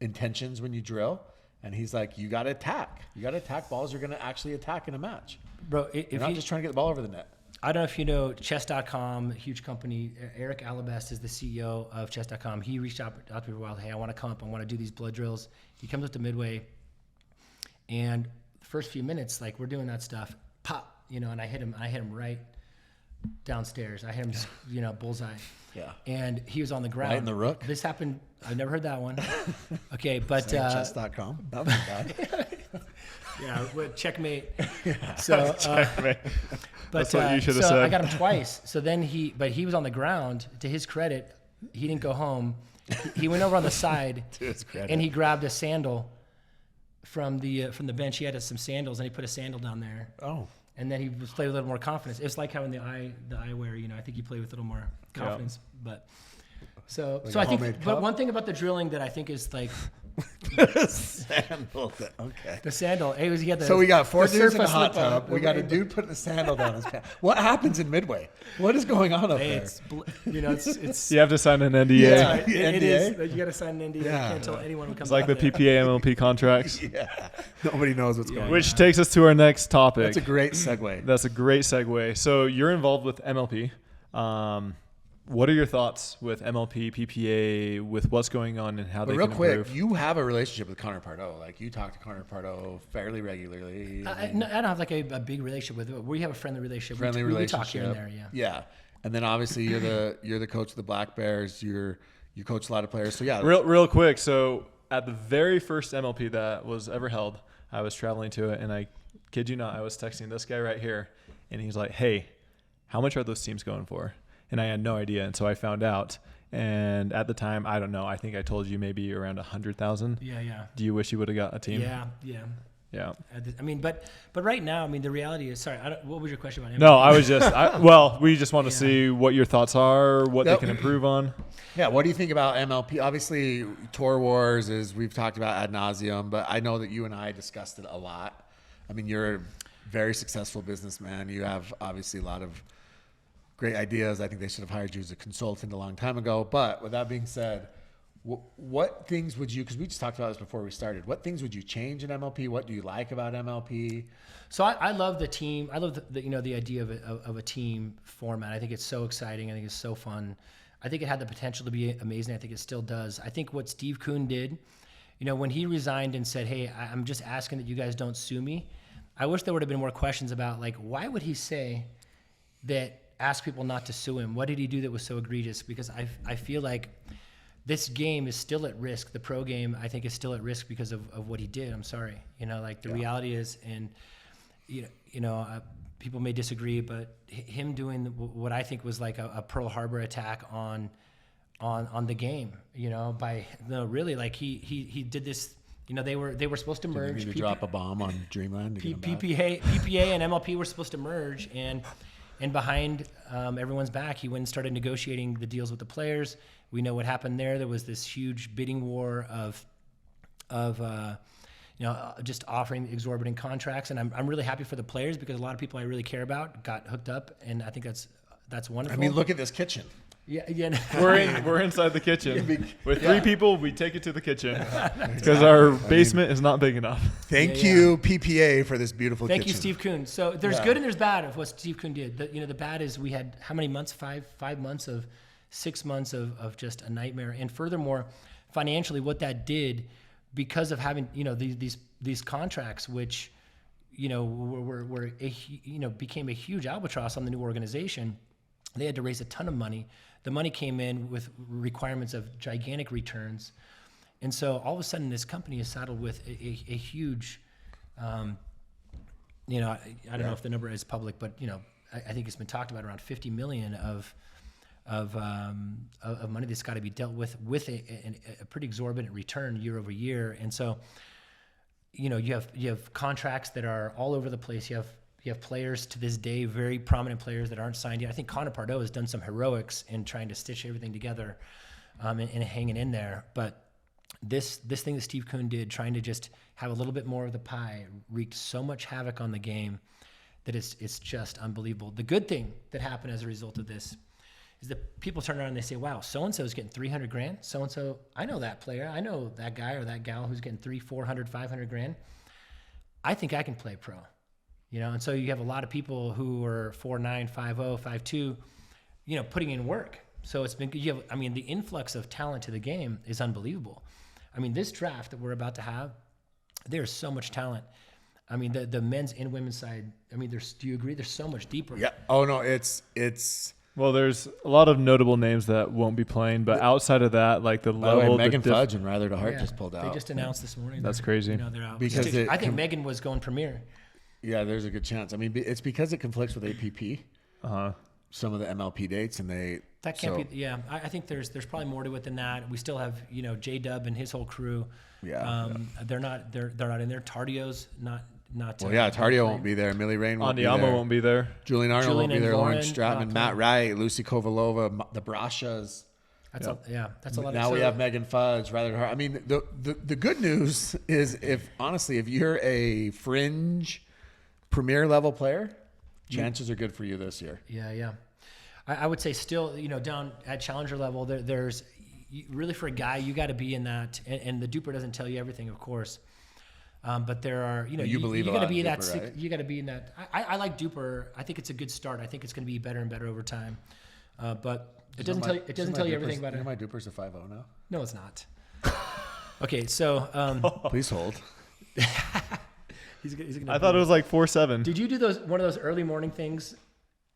intentions when you drill. And he's like, you got to attack. You got to attack balls you're going to actually attack in a match. Bro, you're not just trying to get the ball over the net. I don't know if you know chess.com, huge company. Eric Alabest is the CEO of chess.com. He reached out to me for a while. Hey, I want to come up. I want to do these blood drills. He comes up to Midway, and the first few minutes, like, we're doing that stuff, pop, and I hit him right downstairs. I hit him, bullseye. Yeah. And he was on the ground. Right in the rook. This happened. I've never heard that one. Okay, but chess.com. That was bad. Yeah, checkmate. So, Checkmate. But that's what you should have said. I got him twice. So then he was on the ground. To his credit, he didn't go home. He went over on the side, To his credit. and he grabbed a sandal from the bench. He had some sandals, and he put a sandal down there. Oh. And then he was playing with a little more confidence. It's like having the eyewear. I think you play with a little more confidence. But so I think. But one thing about the drilling that I think is like Sandal. Okay. The sandal. He had the, So we got 4 the dudes in the surface hot slip-on. tub. We got a dude putting a sandal down his pants. What happens in Midway? What is going on up there? It's You have to sign an NDA. Yeah. it NDA? is. You got to sign an NDA. Yeah. You can't tell anyone who comes It's like the out there. PPA MLP contracts, Yeah. Nobody knows what's going on. which takes us to our next topic. That's a great segue. That's a great segue. So you're involved with MLP. What are your thoughts with MLP PPA, with what's going on and how But they real can quick, improve? you have a relationship with Connor Pardo. Like you talk to Connor Pardo fairly regularly. I don't have like a big relationship with it. We have a friendly relationship. Friendly we relationship. talk here and there, yeah. Yeah. And then obviously you're the coach of the Black Bears. You coach a lot of players. So yeah. Real quick. So at the very first MLP that was ever held, I was traveling to it, and I kid you not, I was texting this guy right here, and he's like, "Hey, how much are those teams going for?" And I had no idea, and so I found out. And at the time, I don't know. I think I told you maybe around 100,000. Yeah. Do you wish you would have got a team? Yeah. I mean, but right now, I mean, the reality is. Sorry, what was your question about? No, I was just. We just want to see what your thoughts are, what they Yep. can improve on. Yeah, what do you think about MLP? Obviously, Tour Wars is we've talked about ad nauseum, but I know that you and I discussed it a lot. I mean, you're a very successful businessman. You have obviously a lot of great ideas. I think they should have hired you as a consultant a long time ago. But with that being said, what things would you? Because we just talked about this before we started. What things would you change in MLP? What do you like about MLP? So I love the team. I love the idea of a team format. I think it's so exciting. I think it's so fun. I think it had the potential to be amazing. I think it still does. I think what Steve Kuhn did, when he resigned and said, "Hey, I'm just asking that you guys don't sue me," I wish there would have been more questions about like why would he say that. Ask people not to sue him. What did he do that was so egregious? Because I feel like this game is still at risk. The pro game, I think, is still at risk because of what he did. I'm sorry. The reality is, and people may disagree, but him doing what I think was like a Pearl Harbor attack on the game, really like he did this. They were supposed to merge. Did you need to drop a bomb on Dreamland? PPA and MLP were supposed to merge, and behind everyone's back, he went and started negotiating the deals with the players. We know what happened there. There was this huge bidding war of just offering exorbitant contracts. And I'm really happy for the players because a lot of people I really care about got hooked up, and I think that's wonderful. I mean, look at this kitchen. Yeah. We're inside the kitchen with 3 people. We take it to the kitchen because our basement is not big enough. Thank you, PPA, for this beautiful kitchen. Thank you, Steve Kuhn. So there's good and there's bad of what Steve Kuhn did. The bad is we had how many months? 5 months of 6 months of just a nightmare. And furthermore, financially, what that did because of having these contracts, which were became a huge albatross on the new organization. They had to raise a ton of money. The money came in with requirements of gigantic returns. And so all of a sudden this company is saddled with a huge, I don't know if the number is public, but I think it's been talked about around 50 million of money that's got to be dealt with a pretty exorbitant return year over year. And so, you have contracts that are all over the place. You have players to this day, very prominent players that aren't signed yet. I think Connor Pardo has done some heroics in trying to stitch everything together and hanging in there. But this thing that Steve Kuhn did, trying to just have a little bit more of the pie, wreaked so much havoc on the game that it's just unbelievable. The good thing that happened as a result of this is that people turn around and they say, wow, so-and-so is getting $300,000. So-and-so, I know that player. I know that guy or that gal who's getting $300,000, $400,000, $500,000. I think I can play pro. And so you have a lot of people who are 4'9", 5'0", 5'2", putting in work. So it's been, the influx of talent to the game is unbelievable. I mean, this draft that we're about to have, there's so much talent. I mean, the men's and women's side, do you agree? There's so much deeper. Yeah. Oh no, it's. Well, there's a lot of notable names that won't be playing, but outside of that, like the By the level, way, Megan Fudge and Rather to Heart just pulled out. They just announced this morning. That's crazy. They're out. Because I think Megan was going premier. Yeah, there's a good chance. I mean, it's because it conflicts with APP. Uh-huh. Some of the MLP dates, and that can't be. Yeah, I think there's probably more to it than that. We still have J Dub and his whole crew. Yeah. They're not in there. Tardio's not. Well, yeah, Tardio won't be there. Millie Rain won't be there. Andiamo won't be there. Julian Arnold won't be and there. Lauren, Lauren Stratman, Matt Wright, Lucy Kovalova, the Brashas. That's a lot. Now we have Megan Fudge, rather hard. I mean, the good news is if you're a fringe premier level player, chances are good for you this year. Yeah. I would say still, down at challenger level, there's really for a guy, you got to be in that, and the duper doesn't tell you everything, of course. But there are, you got to be in that. Right? You got to be in that. I like duper. I think it's a good start. I think it's going to be better and better over time. But it doesn't tell you. It doesn't tell you everything about it. My duper's a 5.0 now. No, it's not. Okay, so please hold. he's gonna I thought it was like 4.7. Did you do one of those early morning things?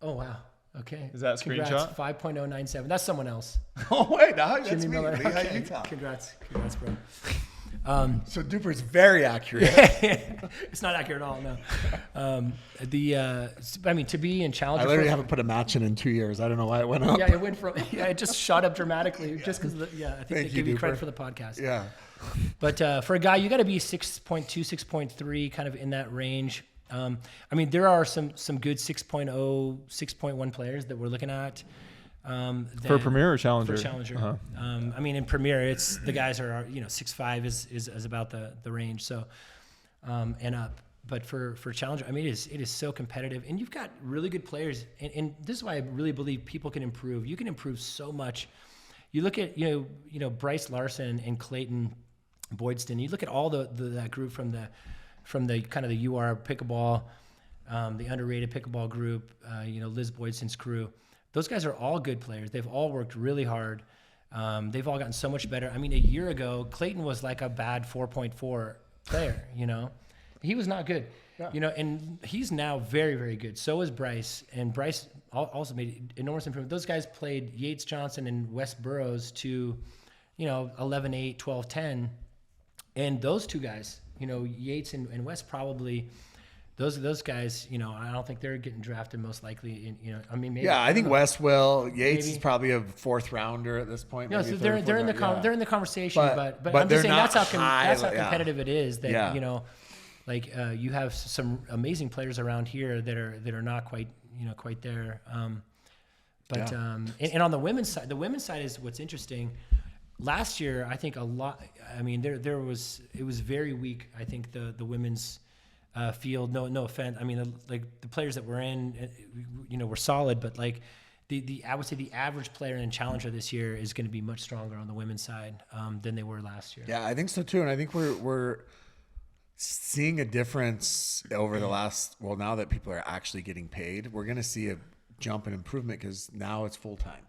Oh wow. Okay. Is that screenshot? 5.097. That's someone else. Oh wait, no, that's Jimmy me. Miller. Okay. Congrats, bro. So duper's very accurate. It's not accurate at all. No. To be in challenger. I literally haven't put a match in 2 years. I don't know why it went up. Yeah, it went from. Yeah, it just shot up dramatically just because. I think they give you credit for the podcast. Yeah. But for a guy, you got to be 6.2, 6.3, kind of in that range. There are some good 6.0, 6.1 players that we're looking at. For Premier or Challenger? For Challenger. Uh-huh. In Premier, it's the guys are 6'5" is about the range. So and up. But for Challenger, it is so competitive, and you've got really good players. And this is why I really believe people can improve. You can improve so much. You look at Bryce Larson and Clayton Boydston. You look at all that group from the kind of the UR pickleball, the underrated pickleball group. Liz Boydston's crew. Those guys are all good players. They've all worked really hard. They've all gotten so much better. A year ago, Clayton was like a bad 4.4 player, He was not good, and he's now very, very good. So is Bryce. And Bryce also made enormous improvement. Those guys played Yates Johnson and West Burrows to, 11-8, 12-10. And those two guys, Yates and West probably... Those guys, I don't think they're getting drafted most likely. Maybe. Yeah, I think West will. Yates is probably a 4th rounder at this point. No, so they're in the conversation, but I'm just saying that's how competitive it is. That you have some amazing players around here that are not quite there. And on the women's side is what's interesting. Last year, I think a lot. It was very weak. I think the women's field. No offense. The players that were in, were solid, but I would say the average player in Challenger this year is going to be much stronger on the women's side than they were last year. Yeah, I think so too, and I think we're seeing a difference over the last. Well, now that people are actually getting paid, we're going to see a jump in improvement because now it's full time.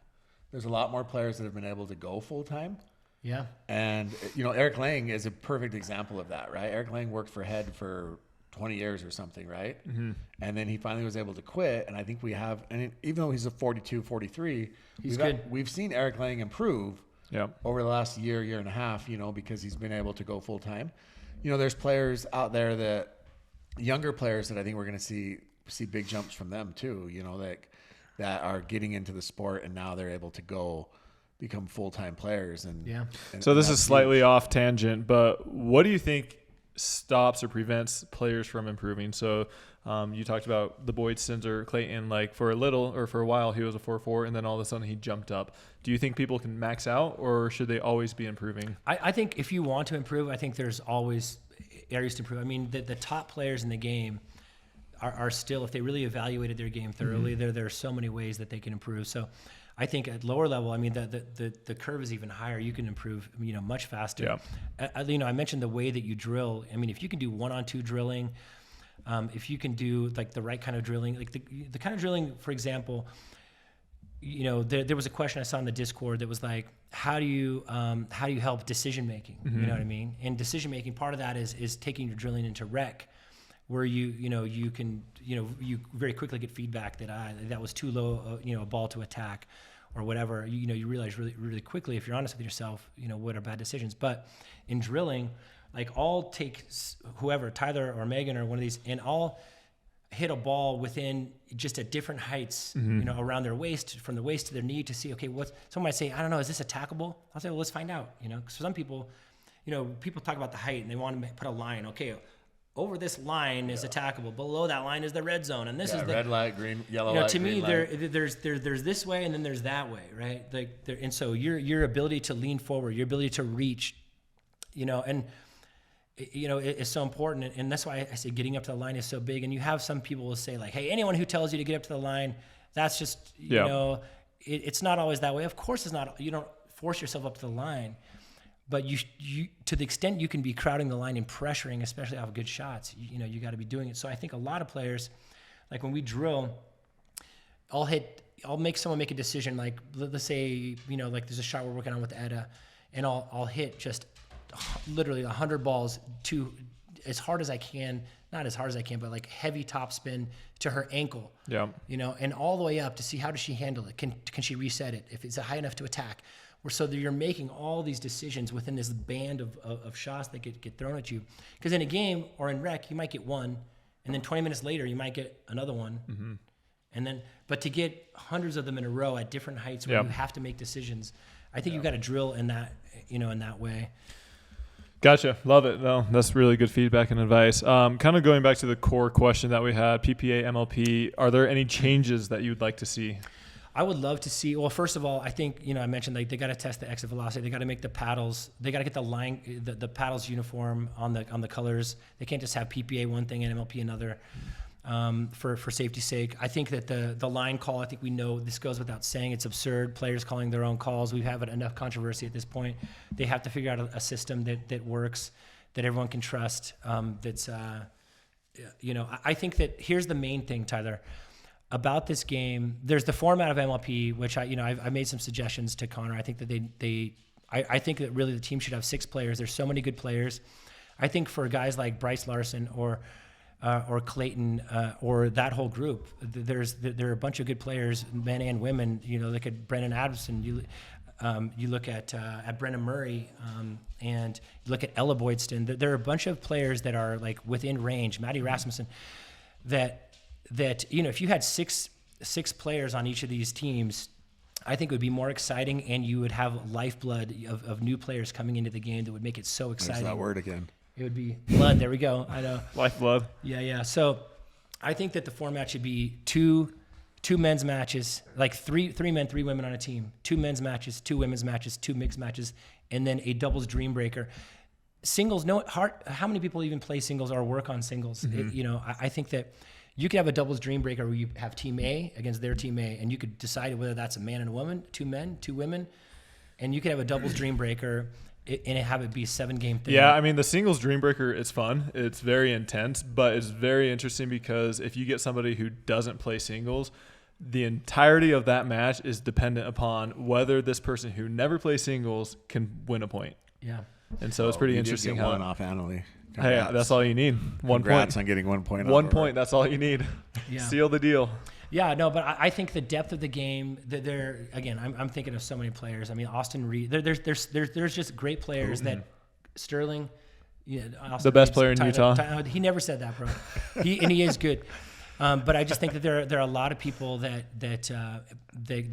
There's a lot more players that have been able to go full time. Yeah, and Eric Lang is a perfect example of that, right? Eric Lang worked for Head for 20 years or something, right? Mm-hmm. And then he finally was able to quit. And I think even though he's a 42, 43, we've seen Eric Lang improve over the last year and a half, because he's been able to go full time. There's players out there younger players that I think we're going to see big jumps from them too, that are getting into the sport and now they're able to become full-time players. So this is slightly off tangent, but what do you think stops or prevents players from improving? So you talked about the Boydstons or Clayton, for a while he was a 4.4 and then all of a sudden he jumped up. Do you think people can max out or should they always be improving? I think if you want to improve, I think there's always areas to improve. The top players in the game are still, if they really evaluated their game thoroughly, there are so many ways that they can improve. So I think at lower level, the curve is even higher. You can improve, much faster. Yeah. I mentioned the way that you drill. If you can do 1-on-2 drilling, if you can do the right kind of drilling, the kind of drilling, for example, there was a question I saw in the Discord that was how do you help decision making? Mm-hmm. You know what I mean? And decision making, part of that is taking your drilling into rec, where you very quickly get feedback that was too low, a ball to attack or whatever. You realize really, really quickly, if you're honest with yourself, what are bad decisions. But in drilling, I'll take whoever, Tyler or Megan or one of these, and I'll hit a ball within just at different heights, around their waist, from the waist to their knee, to see, okay, someone might say, I don't know, is this attackable? I'll say, well, let's find out, because some people, people talk about the height and they want to put a line. Okay, over this line is attackable. Below that line is the red zone, and this is the red light, green, yellow light. To me, light. there's this way, and then there's that way, right? And so your ability to lean forward, your ability to reach, and it's so important, and that's why I say getting up to the line is so big. And you have some people will say like, hey, anyone who tells you to get up to the line, that's just it's not always that way. Of course, it's not. You don't force yourself up to the line. But you to the extent you can be crowding the line and pressuring, especially off good shots, you got to be doing it. So I think a lot of players, like when we drill, I'll make someone make a decision. Like let's say, like there's a shot we're working on with Etta, and I'll hit just literally 100 balls to as hard as I can, not as hard as I can, but like heavy topspin to her ankle. Yeah. And all the way up to see how does she handle it? Can she reset it? If it's high enough to attack. So that you're making all these decisions within this band of shots that get thrown at you. Because in a game or in rec, you might get one, and then 20 minutes later, you might get another one. Mm-hmm. And then, but to get hundreds of them in a row at different heights where you have to make decisions, I think you've got to drill in that, in that way. Gotcha. Love it. No, that's really good feedback and advice. Kind of going back to the core question that we had, PPA, MLP, are there any changes that you'd like to see? I would love to see. Well, first of all, I think I mentioned like they got to test the exit velocity. They got to make the paddles. They got to get the line, the paddles uniform on the colors. They can't just have PPA one thing and MLP another. For safety's sake, I think that the line call. I think we know this goes without saying. It's absurd. Players calling their own calls. We have enough controversy at this point. They have to figure out a system that works, that everyone can trust. I think that here's the main thing, Tyler. About this game, there's the format of MLP, which I made some suggestions to Connor. I think that I think that really the team should have 6 players. There's so many good players. I think for guys like Bryce Larson or Clayton or that whole group, there are a bunch of good players, men and women. Look at Brendan Adamson. You look at Brendan Murray, and you look Ella Boydston. There are a bunch of players that are like within range. Maddie Rasmussen, that if you had six players on each of these teams, I think it would be more exciting, and you would have lifeblood of new players coming into the game that would make it so exciting. There's that word again. It would be blood. There we go. I know. Lifeblood. Yeah. So I think that the format should be two men's matches, like three men, 3 women on a team, 2 men's matches, 2 women's matches, 2 mixed matches, and then a doubles dream breaker. Singles, how many people even play singles or work on singles? Mm-hmm. I think that you could have a doubles dream breaker where you have team A against their team A, and you could decide whether that's a man and a woman, 2 men, 2 women, and you could have a doubles dream breaker and have it be a 7-game thing. Yeah, I mean, the singles dream breaker is fun. It's very intense, but it's very interesting because if you get somebody who doesn't play singles, the entirety of that match is dependent upon whether this person who never plays singles can win a point. Yeah. And so it's pretty interesting. One off Annalie. Hey, that's all you need. 1 Congrats point. on getting 1 point. 1 point. That's all you need. Yeah. Seal the deal. Yeah, no, but I think the depth of the game. I'm thinking of so many players. I mean, Austin Reed. There's just great players that Sterling. Yeah, the best player in Utah. He never said that, bro. He is good. But I just think that there are a lot of people that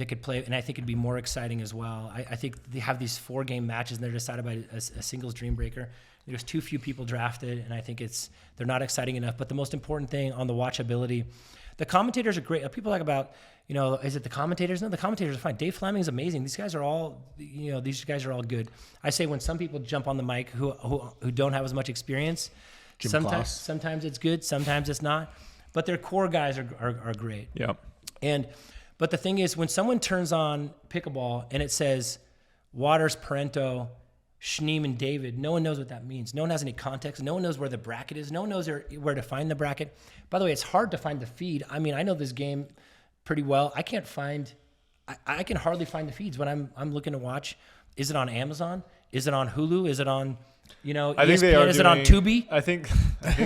could play, and I think it'd be more exciting as well. I think they have these 4-game matches, and they're decided by a singles dream breaker. There's too few people drafted, and I think they're not exciting enough. But the most important thing on the watchability, the commentators are great. People talk about, is it the commentators? No, the commentators are fine. Dave Fleming is amazing. These guys are all, these guys are all good. I say when some people jump on the mic who don't have as much experience, sometimes it's good, sometimes it's not. But their core guys are great. Yeah. But the thing is, when someone turns on Pickleball and it says Waters, Parento, Schneeman, David, no one knows what that means. No one has any context. No one knows where the bracket is. No one knows where to find the bracket. By the way, it's hard to find the feed. I mean, I know this game pretty well. I can hardly find the feeds when I'm looking to watch. Is it on Amazon? Is it on Hulu? Is it on I think they are. Is it on Tubi? I think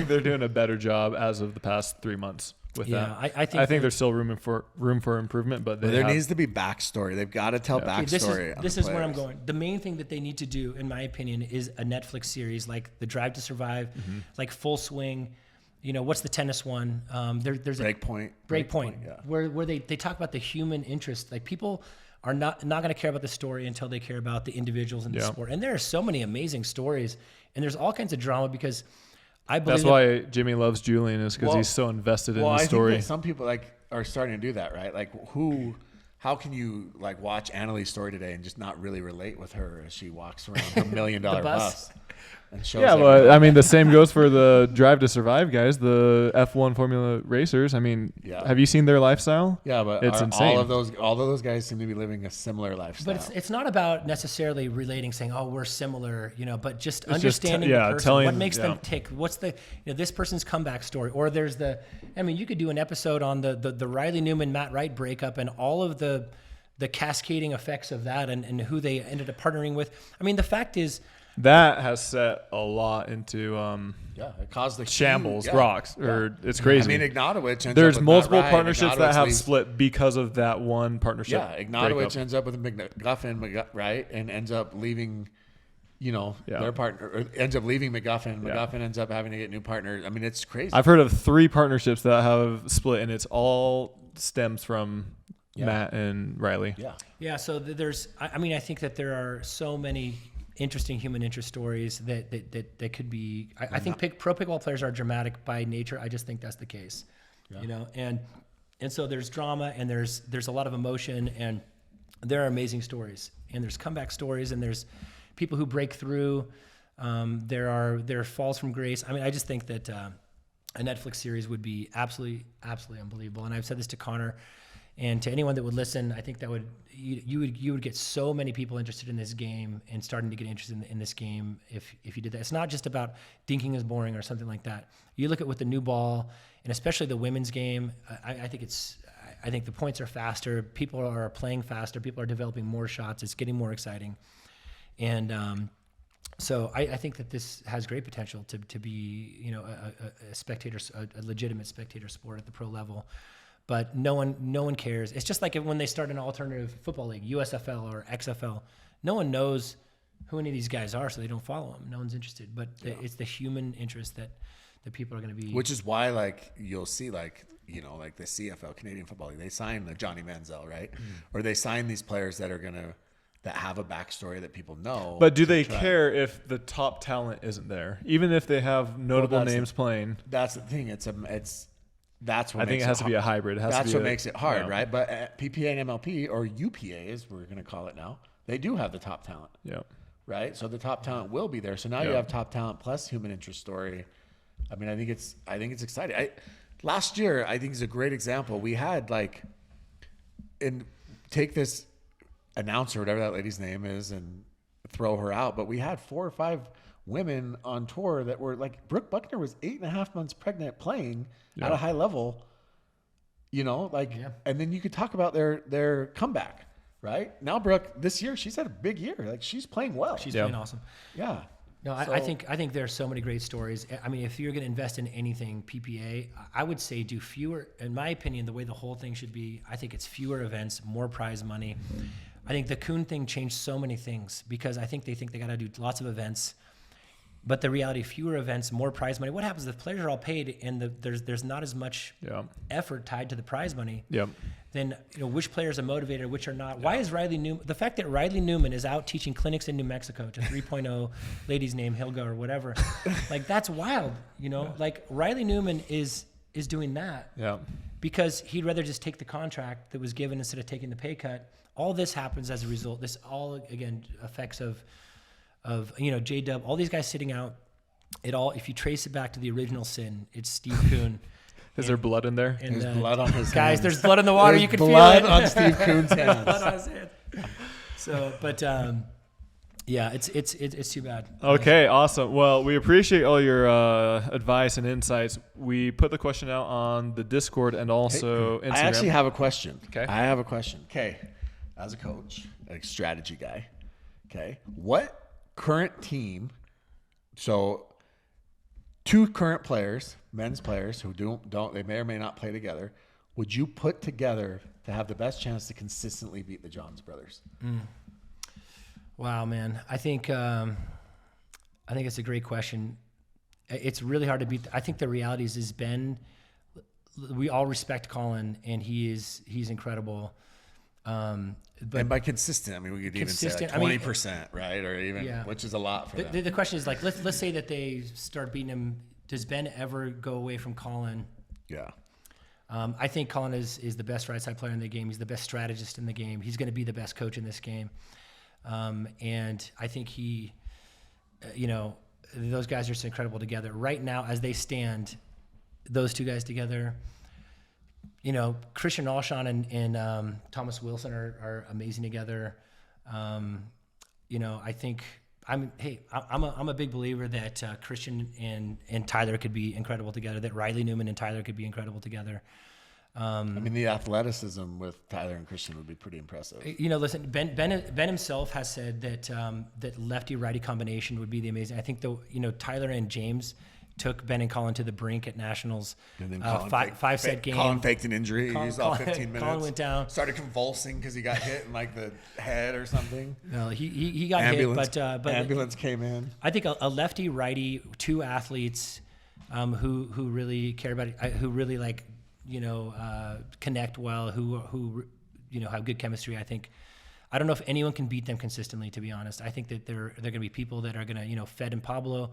they're doing a better job as of the past 3 months with that. I think there's still room for improvement, but there needs to be backstory. They've got to tell backstory. This is where I'm going. The main thing that they need to do, in my opinion, is a Netflix series like The Drive to Survive, like Full Swing. What's the tennis one? There's Breakpoint. Yeah. Where they talk about the human interest. Like people are not going to care about the story until they care about the individuals in the sport. And there are so many amazing stories, and there's all kinds of drama because I believe That's why Jimmy loves Julian, is because he's so invested in the story. I think that some people are starting to do that, right? Like how can you watch Annalie's story today and just not really relate with her as she walks around her $1 million bus? And shows but I mean, the same goes for the Drive to Survive guys, the F1 Formula racers. I mean, have you seen their lifestyle? Yeah, but it's insane. All of those guys seem to be living a similar lifestyle. But it's not about necessarily relating, saying, "Oh, we're similar," but just understanding the person, what makes them tick. What's the this person's comeback story? Or there's you could do an episode on the Riley Newman Matt Wright breakup and all of the cascading effects of that and who they ended up partnering with. I mean, the fact is, that has set a lot into it caused the shambles, rocks, or it's crazy. I mean, Ignatowicz there's multiple partnerships that have split because of that one partnership. Yeah, Ignatowicz ends up with McGuffin, right, and ends up leaving, their partner, or ends up leaving McGuffin. McGuffin ends up having to get new partners. I mean, it's crazy. I've heard of 3 partnerships that have split, and it's all stems from Matt and Riley. Yeah. So there's, I think that there are so many interesting human interest stories that could be. I think pro pickleball players are dramatic by nature. I just think that's the case, and so there's drama and there's a lot of emotion and there are amazing stories and there's comeback stories and there's people who break through. There are falls from grace. I mean, I just think that a Netflix series would be absolutely unbelievable. And I've said this to Connor and to anyone that would listen. I think that you would get so many people interested in this game and starting to get interested in this game if you did that. It's not just about dinking is boring or something like that. You look at with the new ball and especially the women's game. I think the points are faster. People are playing faster. People are developing more shots. It's getting more exciting, and so I think that this has great potential to be a legitimate spectator sport at the pro level. But no one cares. It's just like when they start an alternative football league, USFL or XFL. No one knows who any of these guys are, so they don't follow them. No one's interested. But it's the human interest that people are going to be. Which is why, you'll see, the CFL, Canadian Football League, they sign the Johnny Manziel, right? Or they sign these players that have a backstory that people know. But do they care if the top talent isn't there, even if they have notable names playing? That's the thing. That's what I think it has to be a hybrid. That's what makes it hard, right? But PPA and MLP, or UPA as we're going to call it now, they do have the top talent. Yeah. Right? So the top talent will be there. So now you have top talent plus human interest story. I mean, I think it's exciting. Last year, I think is a great example. We had and take this announcer, whatever that lady's name is, and throw her out. But we had 4 or 5 women on tour that were Brooke Buckner was 8.5 months pregnant playing at a high level, and then you could talk about their comeback, right? Now Brooke, this year, she's had a big year. She's playing well. She's playing awesome. Yeah. No, I think there's so many great stories. I mean, if you're going to invest in anything PPA, I would say do fewer. In my opinion, the way the whole thing should be, I think it's fewer events, more prize money. I think the Kuhn thing changed so many things because I think they got to do lots of events. But the reality, fewer events, more prize money. What happens if the players are all paid and there's not as much effort tied to the prize money? Yep. Then which players are motivated, which are not. Why is Riley Newman? The fact that Riley Newman is out teaching clinics in New Mexico to 3.0 ladies named Hilga or whatever, that's wild. Riley Newman is doing that. Yeah. Because he'd rather just take the contract that was given instead of taking the pay cut. All this happens as a result. This all again effects of J-Dub, all these guys sitting out, if you trace it back to the original sin, it's Steve Kuhn. Is there blood in there? There's blood on his guys, hands. there's blood in the water. You can feel it. Blood on Steve Kuhn's hands. Blood on his hands. So, but it's too bad. Okay, awesome. Well, we appreciate all your advice and insights. We put the question out on the Discord and also Instagram. I actually have a question. Okay. I have a question. Okay. As a coach, a strategy guy, okay, what current team, so 2 current players, men's players who don't they may or may not play together, would you put together to have the best chance to consistently beat the Johns brothers? Wow, man. I think it's a great question. It's really hard to beat. I think the reality is Ben, we all respect Colin and he's incredible. But and by consistent, I mean, we could even say 20%, right? Or even, which is a lot for them. The question is let's say that they start beating him does Ben ever go away from Colin? Yeah. I think Colin is the best right side player in the game. He's the best strategist in the game. He's going to be the best coach in this game. And I think he, those guys are just incredible together. Right now, as they stand, those two guys together, Christian Alshon and Thomas Wilson are amazing together. I think I'm a big believer that Christian and Tyler could be incredible together, that Riley Newman and Tyler could be incredible together. The athleticism with Tyler and Christian would be pretty impressive. Listen, Ben himself has said that that lefty-righty combination would be the amazing. I think Tyler and James took Ben and Colin to the brink at Nationals. And then five-set game. Colin faked an injury. He was off 15 minutes. Colin went down. Started convulsing because he got hit in the head or something. No, he got hit, but ambulance came in. I think a lefty-righty, two athletes who really care about it, who really connect well, who have good chemistry. I don't know if anyone can beat them consistently, to be honest. I think that they're going to be people that are going to, Fed and Pablo,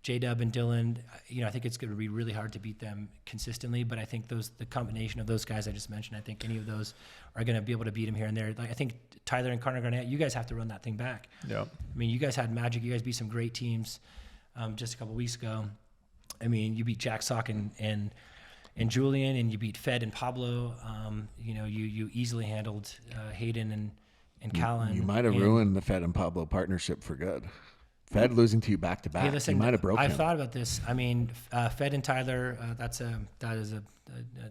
J-Dub and Dylan, I think it's going to be really hard to beat them consistently, but I think the combination of those guys I just mentioned, I think any of those are going to be able to beat them here and there. I think Tyler and Connor Garnett, you guys have to run that thing back. Yeah. You guys had magic. You guys beat some great teams just a couple weeks ago. You beat Jack Sock and Julian, and you beat Fed and Pablo. You easily handled Hayden and Callan. You might have ruined the Fed and Pablo partnership for good. Fed losing to you back to back. Hey, listen, you might have broken. I've thought about this. Fed and Tyler. That is a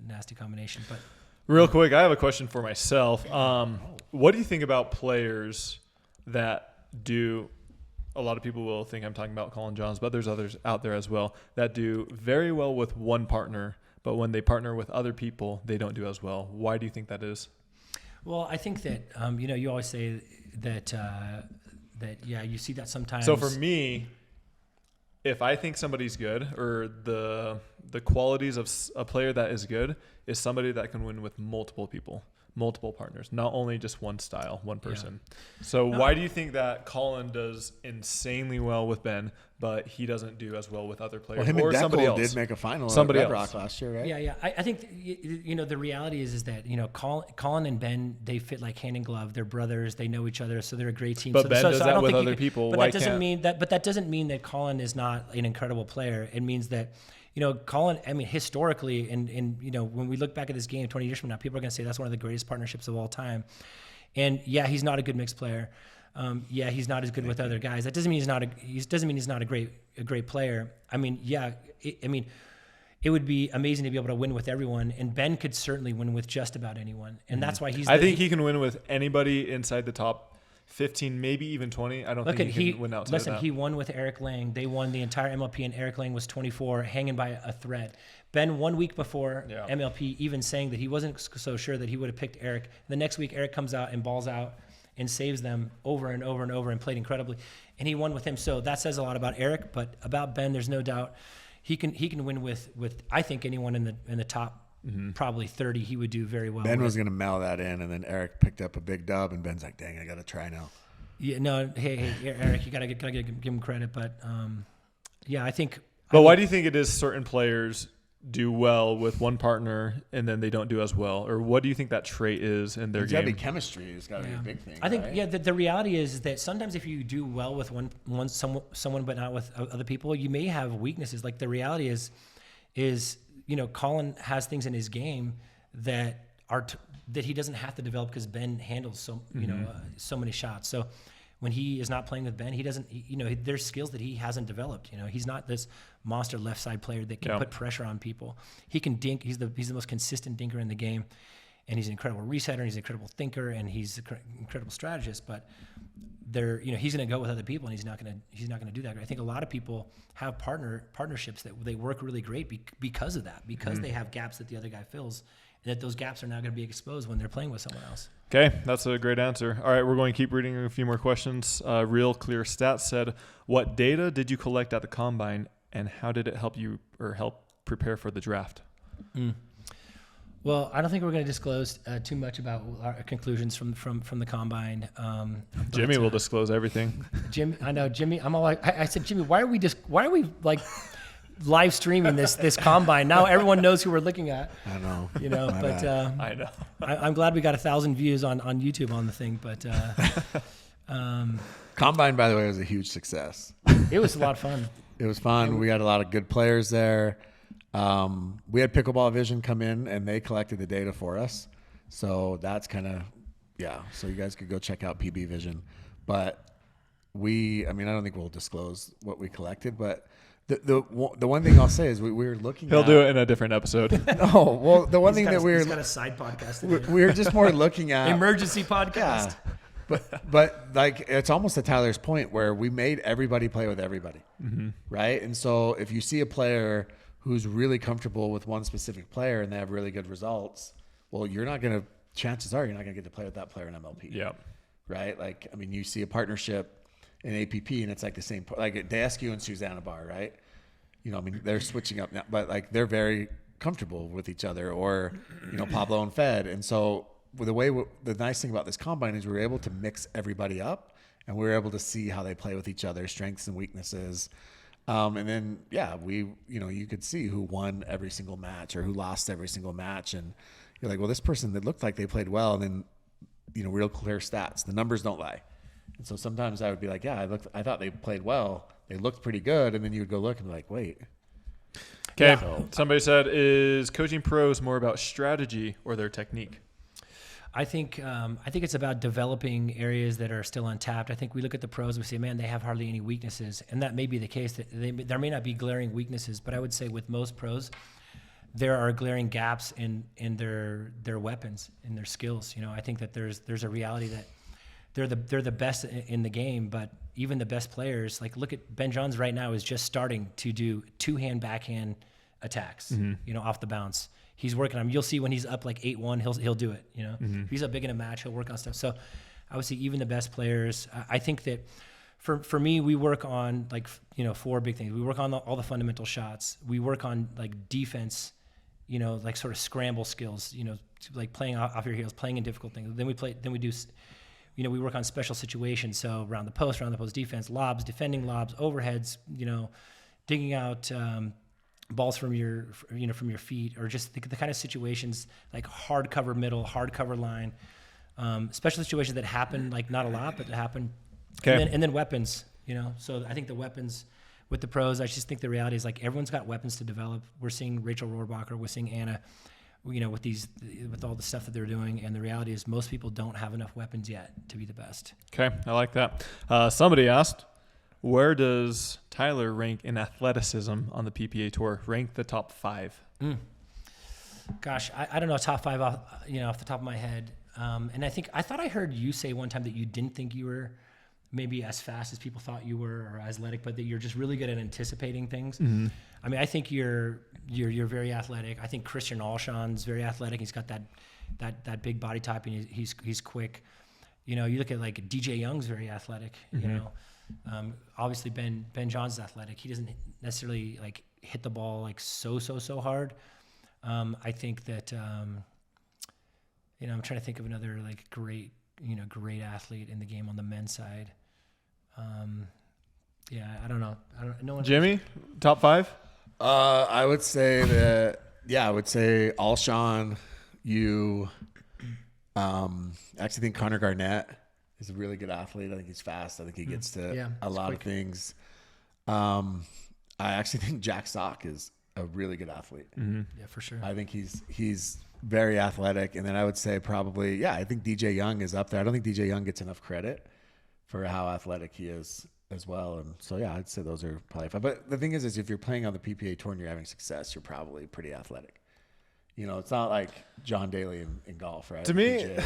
nasty combination. But real quick, I have a question for myself. What do you think about players that do? A lot of people will think I'm talking about Colin Johns, but there's others out there as well that do very well with one partner, but when they partner with other people, they don't do as well. Why do you think that is? Well, I think that you always say that you see that sometimes. So for me, if I think somebody's good, or the qualities of a player that is good is somebody that can win with multiple people, multiple partners, not only just one style, one person. Yeah. So why do you think that Colin does insanely well with Ben, but he doesn't do as well with other players? Well, him or and somebody else did make a final at Red Rock last year, right? Yeah. I think the reality is that Colin and Ben, they fit like hand in glove. They're brothers. They know each other, so they're a great team. But Ben does that with other people. But that doesn't mean that Colin is not an incredible player. It means that. Colin, historically, and when we look back at this game 20 years from now, people are going to say that's one of the greatest partnerships of all time. And yeah, he's not a good mixed player. He's not as good with other guys. That doesn't mean he's not a great player. It would be amazing to be able to win with everyone, and Ben could certainly win with just about anyone. And that's why I think he can win with anybody inside the top 15, maybe even 20. I don't think he can win outside of that. He won with Eric Lang. They won the entire MLP, and Eric Lang was 24, hanging by a thread. Ben, 1 week before MLP, even saying that he wasn't so sure that he would have picked Eric. The next week, Eric comes out and balls out and saves them over and over and over and played incredibly. And he won with him. So that says a lot about Eric, but about Ben, there's no doubt he can win with I think anyone in the top. Mm-hmm. Probably 30, he would do very well. Ben was going to mail that in, and then Eric picked up a big dub, and Ben's like, "Dang, I got to try now." Yeah, no, hey, Eric, you gotta give him credit, but I think. But why do you think it is certain players do well with one partner and then they don't do as well, or what do you think that trait is in their game? It's got to be chemistry. It's got to be a big thing. I think the reality is that sometimes if you do well with someone but not with other people, you may have weaknesses. Like the reality is. Colin has things in his game that that he doesn't have to develop because Ben handles so many shots. So when he is not playing with Ben, he doesn't. There's skills that he hasn't developed. He's not this monster left side player that can put pressure on people. He can dink. He's the most consistent dinker in the game, and he's an incredible resetter. And he's an incredible thinker, and he's an incredible strategist. But he's going to go with other people, and he's not going to do that. I think a lot of people have partnerships that they work really great because of that, because they have gaps that the other guy fills, and that those gaps are now going to be exposed when they're playing with someone else. Okay, that's a great answer. All right, we're going to keep reading a few more questions. Real Clear Stats said, "What data did you collect at the combine, and how did it help you or help prepare for the draft?" Well, I don't think we're going to disclose too much about our conclusions from the combine. Jimmy will disclose everything. I know Jimmy. I'm all like, I said, Jimmy, why are we like live streaming this combine. Now everyone knows who we're looking at. I know. You know, but I know. I'm glad we got 1,000 views on YouTube on the thing. But Combine, by the way, was a huge success. it was a lot of fun. It was fun. We had a lot of good players there. We had Pickleball Vision come in, and they collected the data for us. So that's kind of, so you guys could go check out PB Vision. But I don't think we'll disclose what we collected, but the one thing I'll say is we were looking He'll do it in a different episode. No, well, the one thing that he's got a side podcast. We were just more looking at emergency podcast. Yeah. But like, it's almost to Tyler's point where we made everybody play with everybody, right? And so if you see a player who's really comfortable with one specific player and they have really good results, well, chances are you're not going to get to play with that player in MLP. Yeah. Right? Like, I mean, you see a partnership in APP and it's like the same, like at Daskew and Susanna Bar, right? You know, I mean, they're switching up now, but like they're very comfortable with each other, or, you know, Pablo and Fed. And so the nice thing about this combine is we were able to mix everybody up and we were able to see how they play with each other, strengths and weaknesses. And then, you could see who won every single match or who lost every single match. And you're like, well, this person that looked like they played well, and then, you know, real clear stats, the numbers don't lie. And so sometimes I would be like, I thought they played well. They looked pretty good. And then you would go look and be like, wait. Okay. So, somebody said, is coaching pros more about strategy or their technique? I think it's about developing areas that are still untapped. I think we look at the pros and we say, man, they have hardly any weaknesses. And that may be the case. That there may not be glaring weaknesses, but I would say with most pros, there are glaring gaps in their weapons, in their skills. You know, I think that there's a reality that they're the best in the game, but even the best players, like look at Ben Johns right now is just starting to do two-hand backhand attacks, you know, off the bounce. He's working on them. You'll see when he's up like 8-1, he'll do it, you know. If he's up big in a match, he'll work on stuff. So I would say even the best players, I think that for me, we work on like, you know, 4 big things. We work on all the fundamental shots. We work on like defense, you know, like sort of scramble skills, you know, like playing off your heels, playing in difficult things. Then we do, you know, we work on special situations. So around the post defense, lobs, defending lobs, overheads, you know, digging out balls from your feet, or just the kind of situations like hard cover middle, hard cover line, special situations that happen, like not a lot, but that happen. Okay. And then weapons, you know. So I think the weapons with the pros, I just think the reality is like everyone's got weapons to develop. We're seeing Rachel Rohrbacher, we're seeing Anna, you know, with all the stuff that they're doing, and the reality is most people don't have enough weapons yet to be the best. Okay, I like that. Somebody asked, where does Tyler rank in athleticism on the PPA tour? Rank the top 5. Gosh, I don't know, top 5 off the top of my head. And I thought I heard you say one time that you didn't think you were maybe as fast as people thought you were, or athletic, but that you're just really good at anticipating things. I mean, I think you're very athletic. I think Christian Alshon's very athletic. He's got that big body type, and he's quick. You know, you look at like DJ Young's very athletic. You know, obviously Ben Johns is athletic. He doesn't necessarily like hit the ball like so hard. I think that you know, I'm trying to think of another like great athlete in the game on the men's side. I don't know. No one. Jimmy, top 5? I would say that, I would say Alshon, you, actually think Connor Garnett is a really good athlete. I think he's fast. I think he gets to a lot of things. I actually think Jack Sock is a really good athlete. Yeah, for sure. I think he's very athletic. And then I would say probably, I think DJ Young is up there. I don't think DJ Young gets enough credit for how athletic he is as well. And so, I'd say those are probably 5. But the thing is if you're playing on the PPA tour and you're having success, you're probably pretty athletic. You know, it's not like John Daly in golf, right? To me,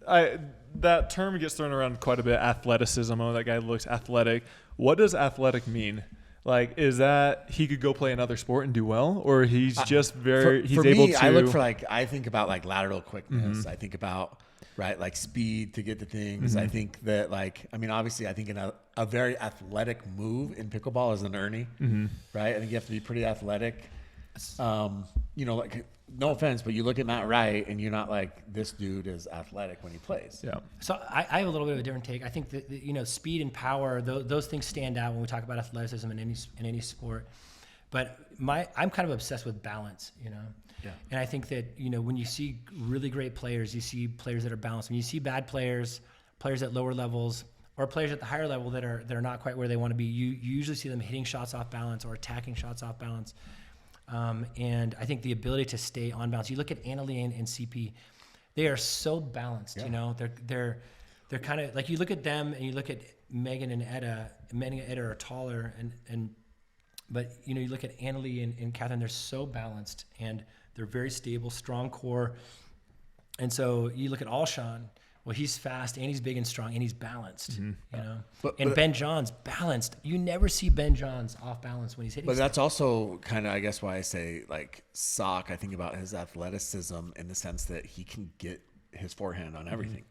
that term gets thrown around quite a bit, athleticism. Oh, that guy looks athletic. What does athletic mean? Like, is that he could go play another sport and do well, or he's just he's able to? I look for I think about like lateral quickness. I think about like speed to get to things. I think that obviously I think in a very athletic move in pickleball is an Ernie, right? I think you have to be pretty athletic. You know, like, no offense, but you look at Matt Wright and you're not like, this dude is athletic when he plays. Yeah. So I have a little bit of a different take. I think that, you know, speed and power, those things stand out when we talk about athleticism in any sport. But I'm kind of obsessed with balance, you know. Yeah. And I think that, you know, when you see really great players, you see players that are balanced. When you see bad players at lower levels, or players at the higher level that are not quite where they want to be, you usually see them hitting shots off balance or attacking shots off balance. And I think the ability to stay on balance. You look at Annalie and CP, they are so balanced. You know, they're kind of like, you look at them and you look at Meghan and Etta. Meghan and Etta are taller, but you know, you look at Annalie and Catherine, they're so balanced and they're very stable, strong core. And so you look at Alshon, well, he's fast and he's big and strong and he's balanced, you know. But Ben John's balanced. You never see Ben John's off balance when he's hitting. But that's also kind of, I guess, why I say like Sock. I think about his athleticism in the sense that he can get his forehand on everything.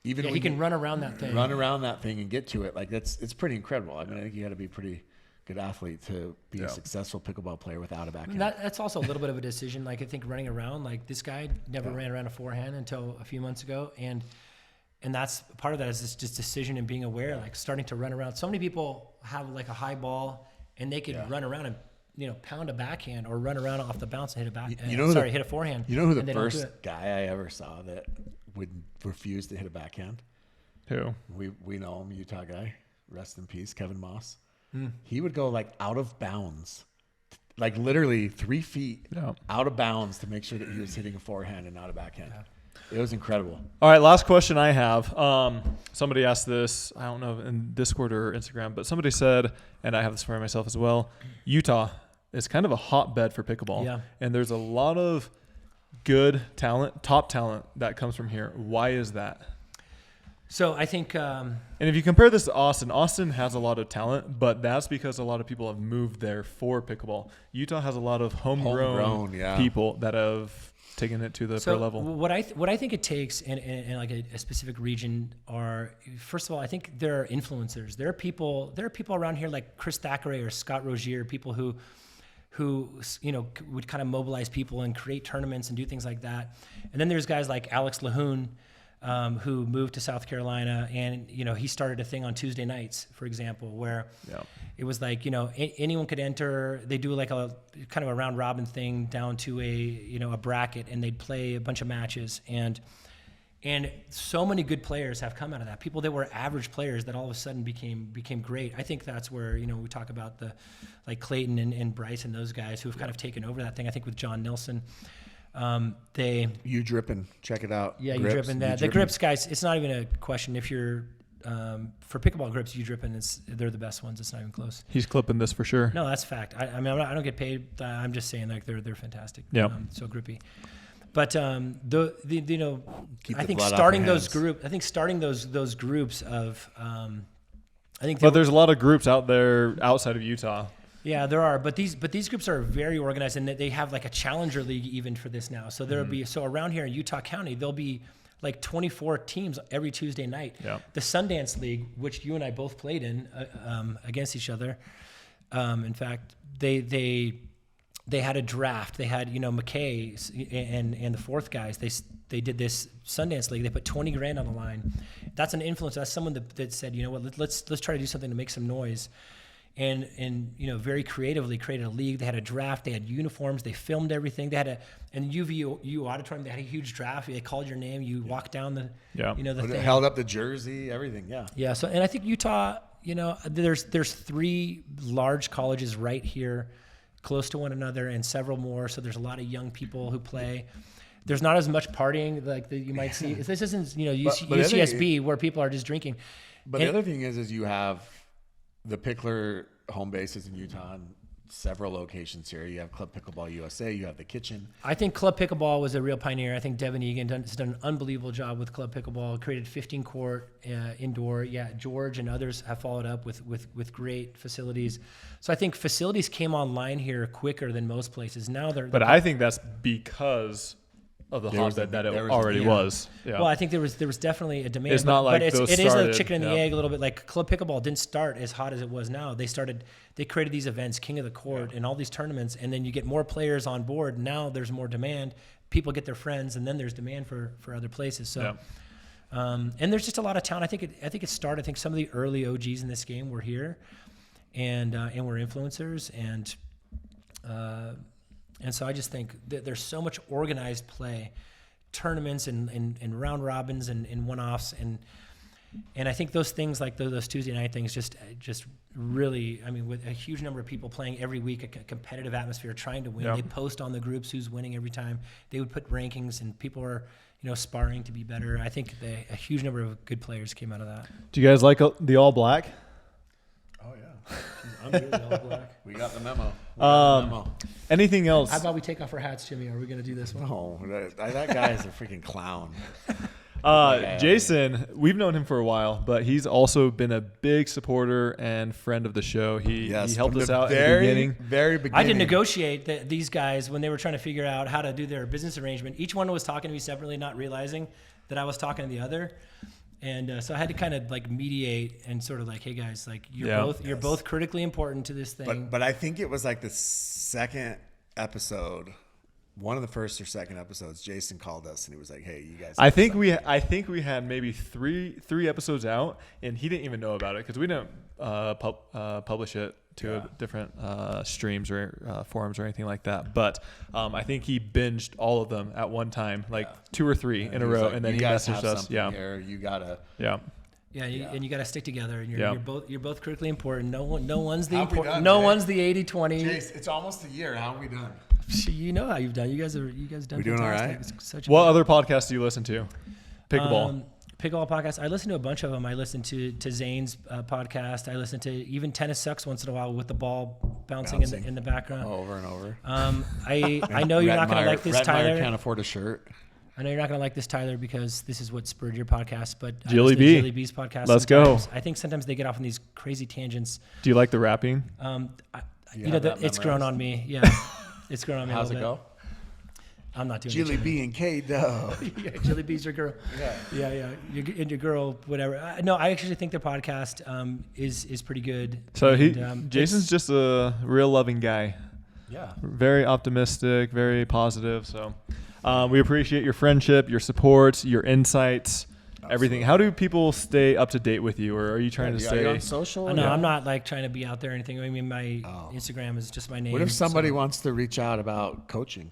Even when he can run around that thing. Run around that thing and get to it. Like it's pretty incredible. I mean, I think you got to be a pretty good athlete to be a successful pickleball player without a backhand. That's also a little bit of a decision. Like I think running around, like this guy never ran around a forehand until a few months ago, and that's part of that is this just decision and being aware, like starting to run around. So many people have like a high ball and they could run around and, you know, pound a backhand or run around off the bounce and hit a hit a forehand. You know who the first guy I ever saw that would refuse to hit a backhand? Who? We know him, Utah guy. Rest in peace, Kevin Moss. He would go like out of bounds, like literally 3 feet out of bounds to make sure that he was hitting a forehand and not a backhand. It was incredible. All right, last question I have. Somebody asked this, I don't know, in Discord or Instagram, but somebody said, and I have this for myself as well, Utah is kind of a hotbed for pickleball. Yeah. And there's a lot of good talent, top talent that comes from here. Why is that? So I think... and if you compare this to Austin has a lot of talent, but that's because a lot of people have moved there for pickleball. Utah has a lot of homegrown people that have taking it to the pro level. What I think it takes in like a specific region are, first of all, I think there are influencers. There are people around here like Chris Thackeray or Scott Rogier, people who you know would kind of mobilize people and create tournaments and do things like that. And then there's guys like Alex Lahoon, who moved to South Carolina, and you know he started a thing on Tuesday nights, for example, where it was like, you know, anyone could enter. They do like a kind of a round robin thing down to a bracket, and they'd play a bunch of matches, and so many good players have come out of that. People that were average players that all of a sudden became great. I think that's where, you know, we talk about the like Clayton and Bryce and those guys who have kind of taken over that thing. I think with John Nelson. You dripping, check it out. Yeah, you dripping that. The grips guys, it's not even a question. If you're for pickleball grips, you dripping, they're the best ones. It's not even close. He's clipping this for sure. No, that's fact. I mean, I don't get paid. I'm just saying, like they're fantastic. Yeah. So grippy. But the you know, I think starting those groups of But there's a lot of groups out there outside of Utah. Yeah, there are, but these groups are very organized, and they have like a challenger league even for this now. So there'll be around here in Utah County, there'll be like 24 teams every Tuesday night. Yeah. The Sundance League, which you and I both played in against each other. In fact, they had a draft. They had, you know, McKay and the fourth guys. They did this Sundance League. They put $20,000 on the line. That's an influencer. That's someone that said, you know what, let's try to do something to make some noise. And you know, very creatively created a league. They had a draft. They had uniforms. They filmed everything. They had in UVU auditorium. They had a huge draft. They called your name. You walked down the you know the thing. Held up the jersey, everything. Yeah. Yeah. So and I think Utah, you know, there's 3 large colleges right here, close to one another, and several more. So there's a lot of young people who play. There's not as much partying like that you might see. This isn't, you know, UCSB where people are just drinking. But the other thing is you have the Pickler home bases in Utah and several locations here. You have Club Pickleball USA. You have the Kitchen. I think Club Pickleball was a real pioneer. I think Devin Egan has done an unbelievable job with Club Pickleball. Created 15-court indoor. Yeah, George and others have followed up with great facilities. So I think facilities came online here quicker than most places. Now But I think that's because of the hotbed that it already was. Yeah. Well, I think there was definitely a demand. It's not like it those is started, a chicken and the egg a little bit. Like Club Pickleball didn't start as hot as it was now. They created these events, King of the Court, and all these tournaments, and then you get more players on board. Now there's more demand. People get their friends, and then there's demand for other places. So, and there's just a lot of talent. I think it started. I think some of the early OGs in this game were here, and were influencers, and And so I just think that there's so much organized play, tournaments and round robins and one-offs. And I think those things like those Tuesday night things just really, I mean, with a huge number of people playing every week, a competitive atmosphere, trying to win. They post on the groups who's winning every time. They would put rankings, and people are, sparring to be better. I think a huge number of good players came out of that. Do you guys like the all black? Oh yeah. I'm good with all black. We got the memo. Anything else? How about we take off our hats, Jimmy? Are we going to do this one? No, that guy is a freaking clown. Jason, we've known him for a while, but he's also been a big supporter and friend of the show. He helped us out at the beginning. Very beginning. I did negotiate these guys when they were trying to figure out how to do their business arrangement. Each one was talking to me separately, not realizing that I was talking to the other. And so I had to kind of like mediate and sort of like, hey guys, like you're both critically important to this thing. But I think it was like the second episode. One of the first or second episodes, Jason called us and he was like, "Hey, you guys." I think we had maybe three episodes out, and he didn't even know about it because we didn't publish it to different streams or forums or anything like that. But I think he binged all of them at one time, like 2 or 3 in a row, and then he messaged us. Yeah, here, you gotta. Yeah. Yeah, and you got to stick together, and you're both critically important. No one's the How have we important. done, No Jay? one's the 80-20. Jace, it's almost a year. How have we done? You know how you've done. You guys done. We doing all fantastic. right? It's such a What other podcasts do you listen to? Pickleball. Pickleball podcast. I listen to a bunch of them. I listen to Zane's podcast. I listen to even Tennis Sucks once in a while with the ball bouncing. In the background. Over and over. I know you're not going to like this, Tyler. Can't afford a shirt. I know you're not going to like this, Tyler, because this is what spurred your podcast. But Jilly B. Jilly B's podcast. Let's go. I think sometimes they get off on these crazy tangents. Do you like the rapping? It's grown on me. Yeah, it's grown on me. How's a it little go? bit. I'm not doing Jilly it. B and K Dub. Yeah, Jilly B's your girl. Yeah. Your girl, whatever. No, I actually think their podcast is pretty good. So And, Jason's just a real loving guy. Yeah. Very optimistic, very positive. So we appreciate your friendship, your support, your insights, everything. How do people stay up to date with you, or are you trying to Are stay you on social? No, I'm not like trying to be out there or anything. I mean, my Instagram is just my name. What if somebody wants to reach out about coaching?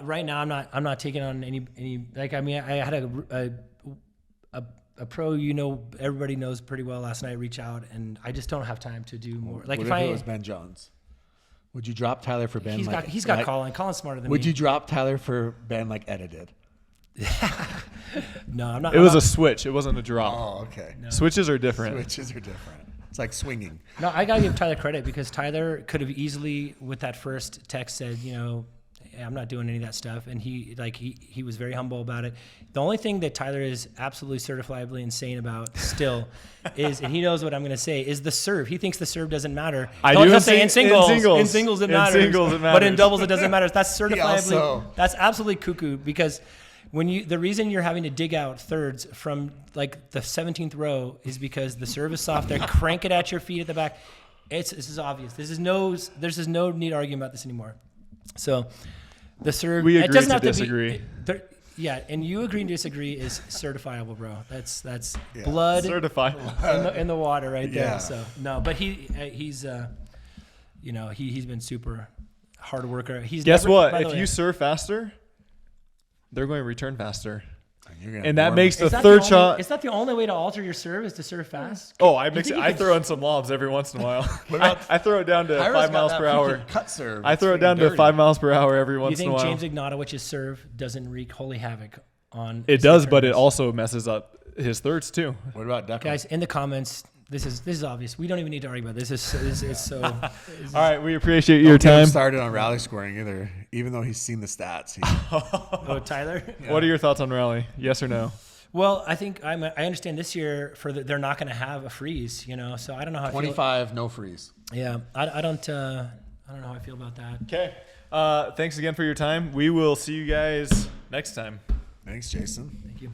Right now, I'm not taking on any. Like, I mean, I had a pro, everybody knows pretty well last night reach out, and I just don't have time to do more. Like, what if it was Ben Jones? Would you drop Tyler for Ben? He's got Colin. Colin's smarter than me. Would you drop Tyler for Ben like Etta did? No, I'm not. It was a switch. It wasn't a drop. Oh, okay. No. Switches are different. Switches are different. It's like swinging. No, I gotta give Tyler credit because Tyler could have easily, with that first text, said, I'm not doing any of that stuff, and he was very humble about it. The only thing that Tyler is absolutely certifiably insane about still is, and he knows what I'm going to say, is the serve. He thinks the serve doesn't matter. He'll say in singles it matters, but in doubles it doesn't matter. That's certifiably that's absolutely cuckoo because the reason you're having to dig out thirds from like the 17th row is because the serve is soft. They crank it at your feet at the back. This is obvious. There's no need to argue about this anymore. So. The serve. We agree it doesn't to have disagree. And you agree to disagree is certifiable, bro. That's blood certifiable in the water right there. Yeah. So no, but he's been super hard worker. Guess what? If you serve faster, they're going to return faster. And that makes the third shot. It's not the only way to alter your serve is to serve fast. Oh, I throw in some lobs every once in a while. I throw it down to 5 miles per hour. Cut serve. I throw it down to 5 miles per hour every You once in a think while. James Ignatowicz's serve doesn't wreak holy havoc on? It does, but it also messes up his thirds too. What about Declan? Guys, in the comments, this is obvious. We don't even need to argue about this. This is so. All right, we appreciate your time. Started on rally scoring either, even though he's seen the stats. Oh, Tyler. Yeah. What are your thoughts on rally? Yes or no? Well, I think I understand this year they're not going to have a freeze, so I don't know how 25, no freeze. Yeah, I don't know how I feel about that. Okay. Thanks again for your time. We will see you guys next time. Thanks, Jason. Thank you.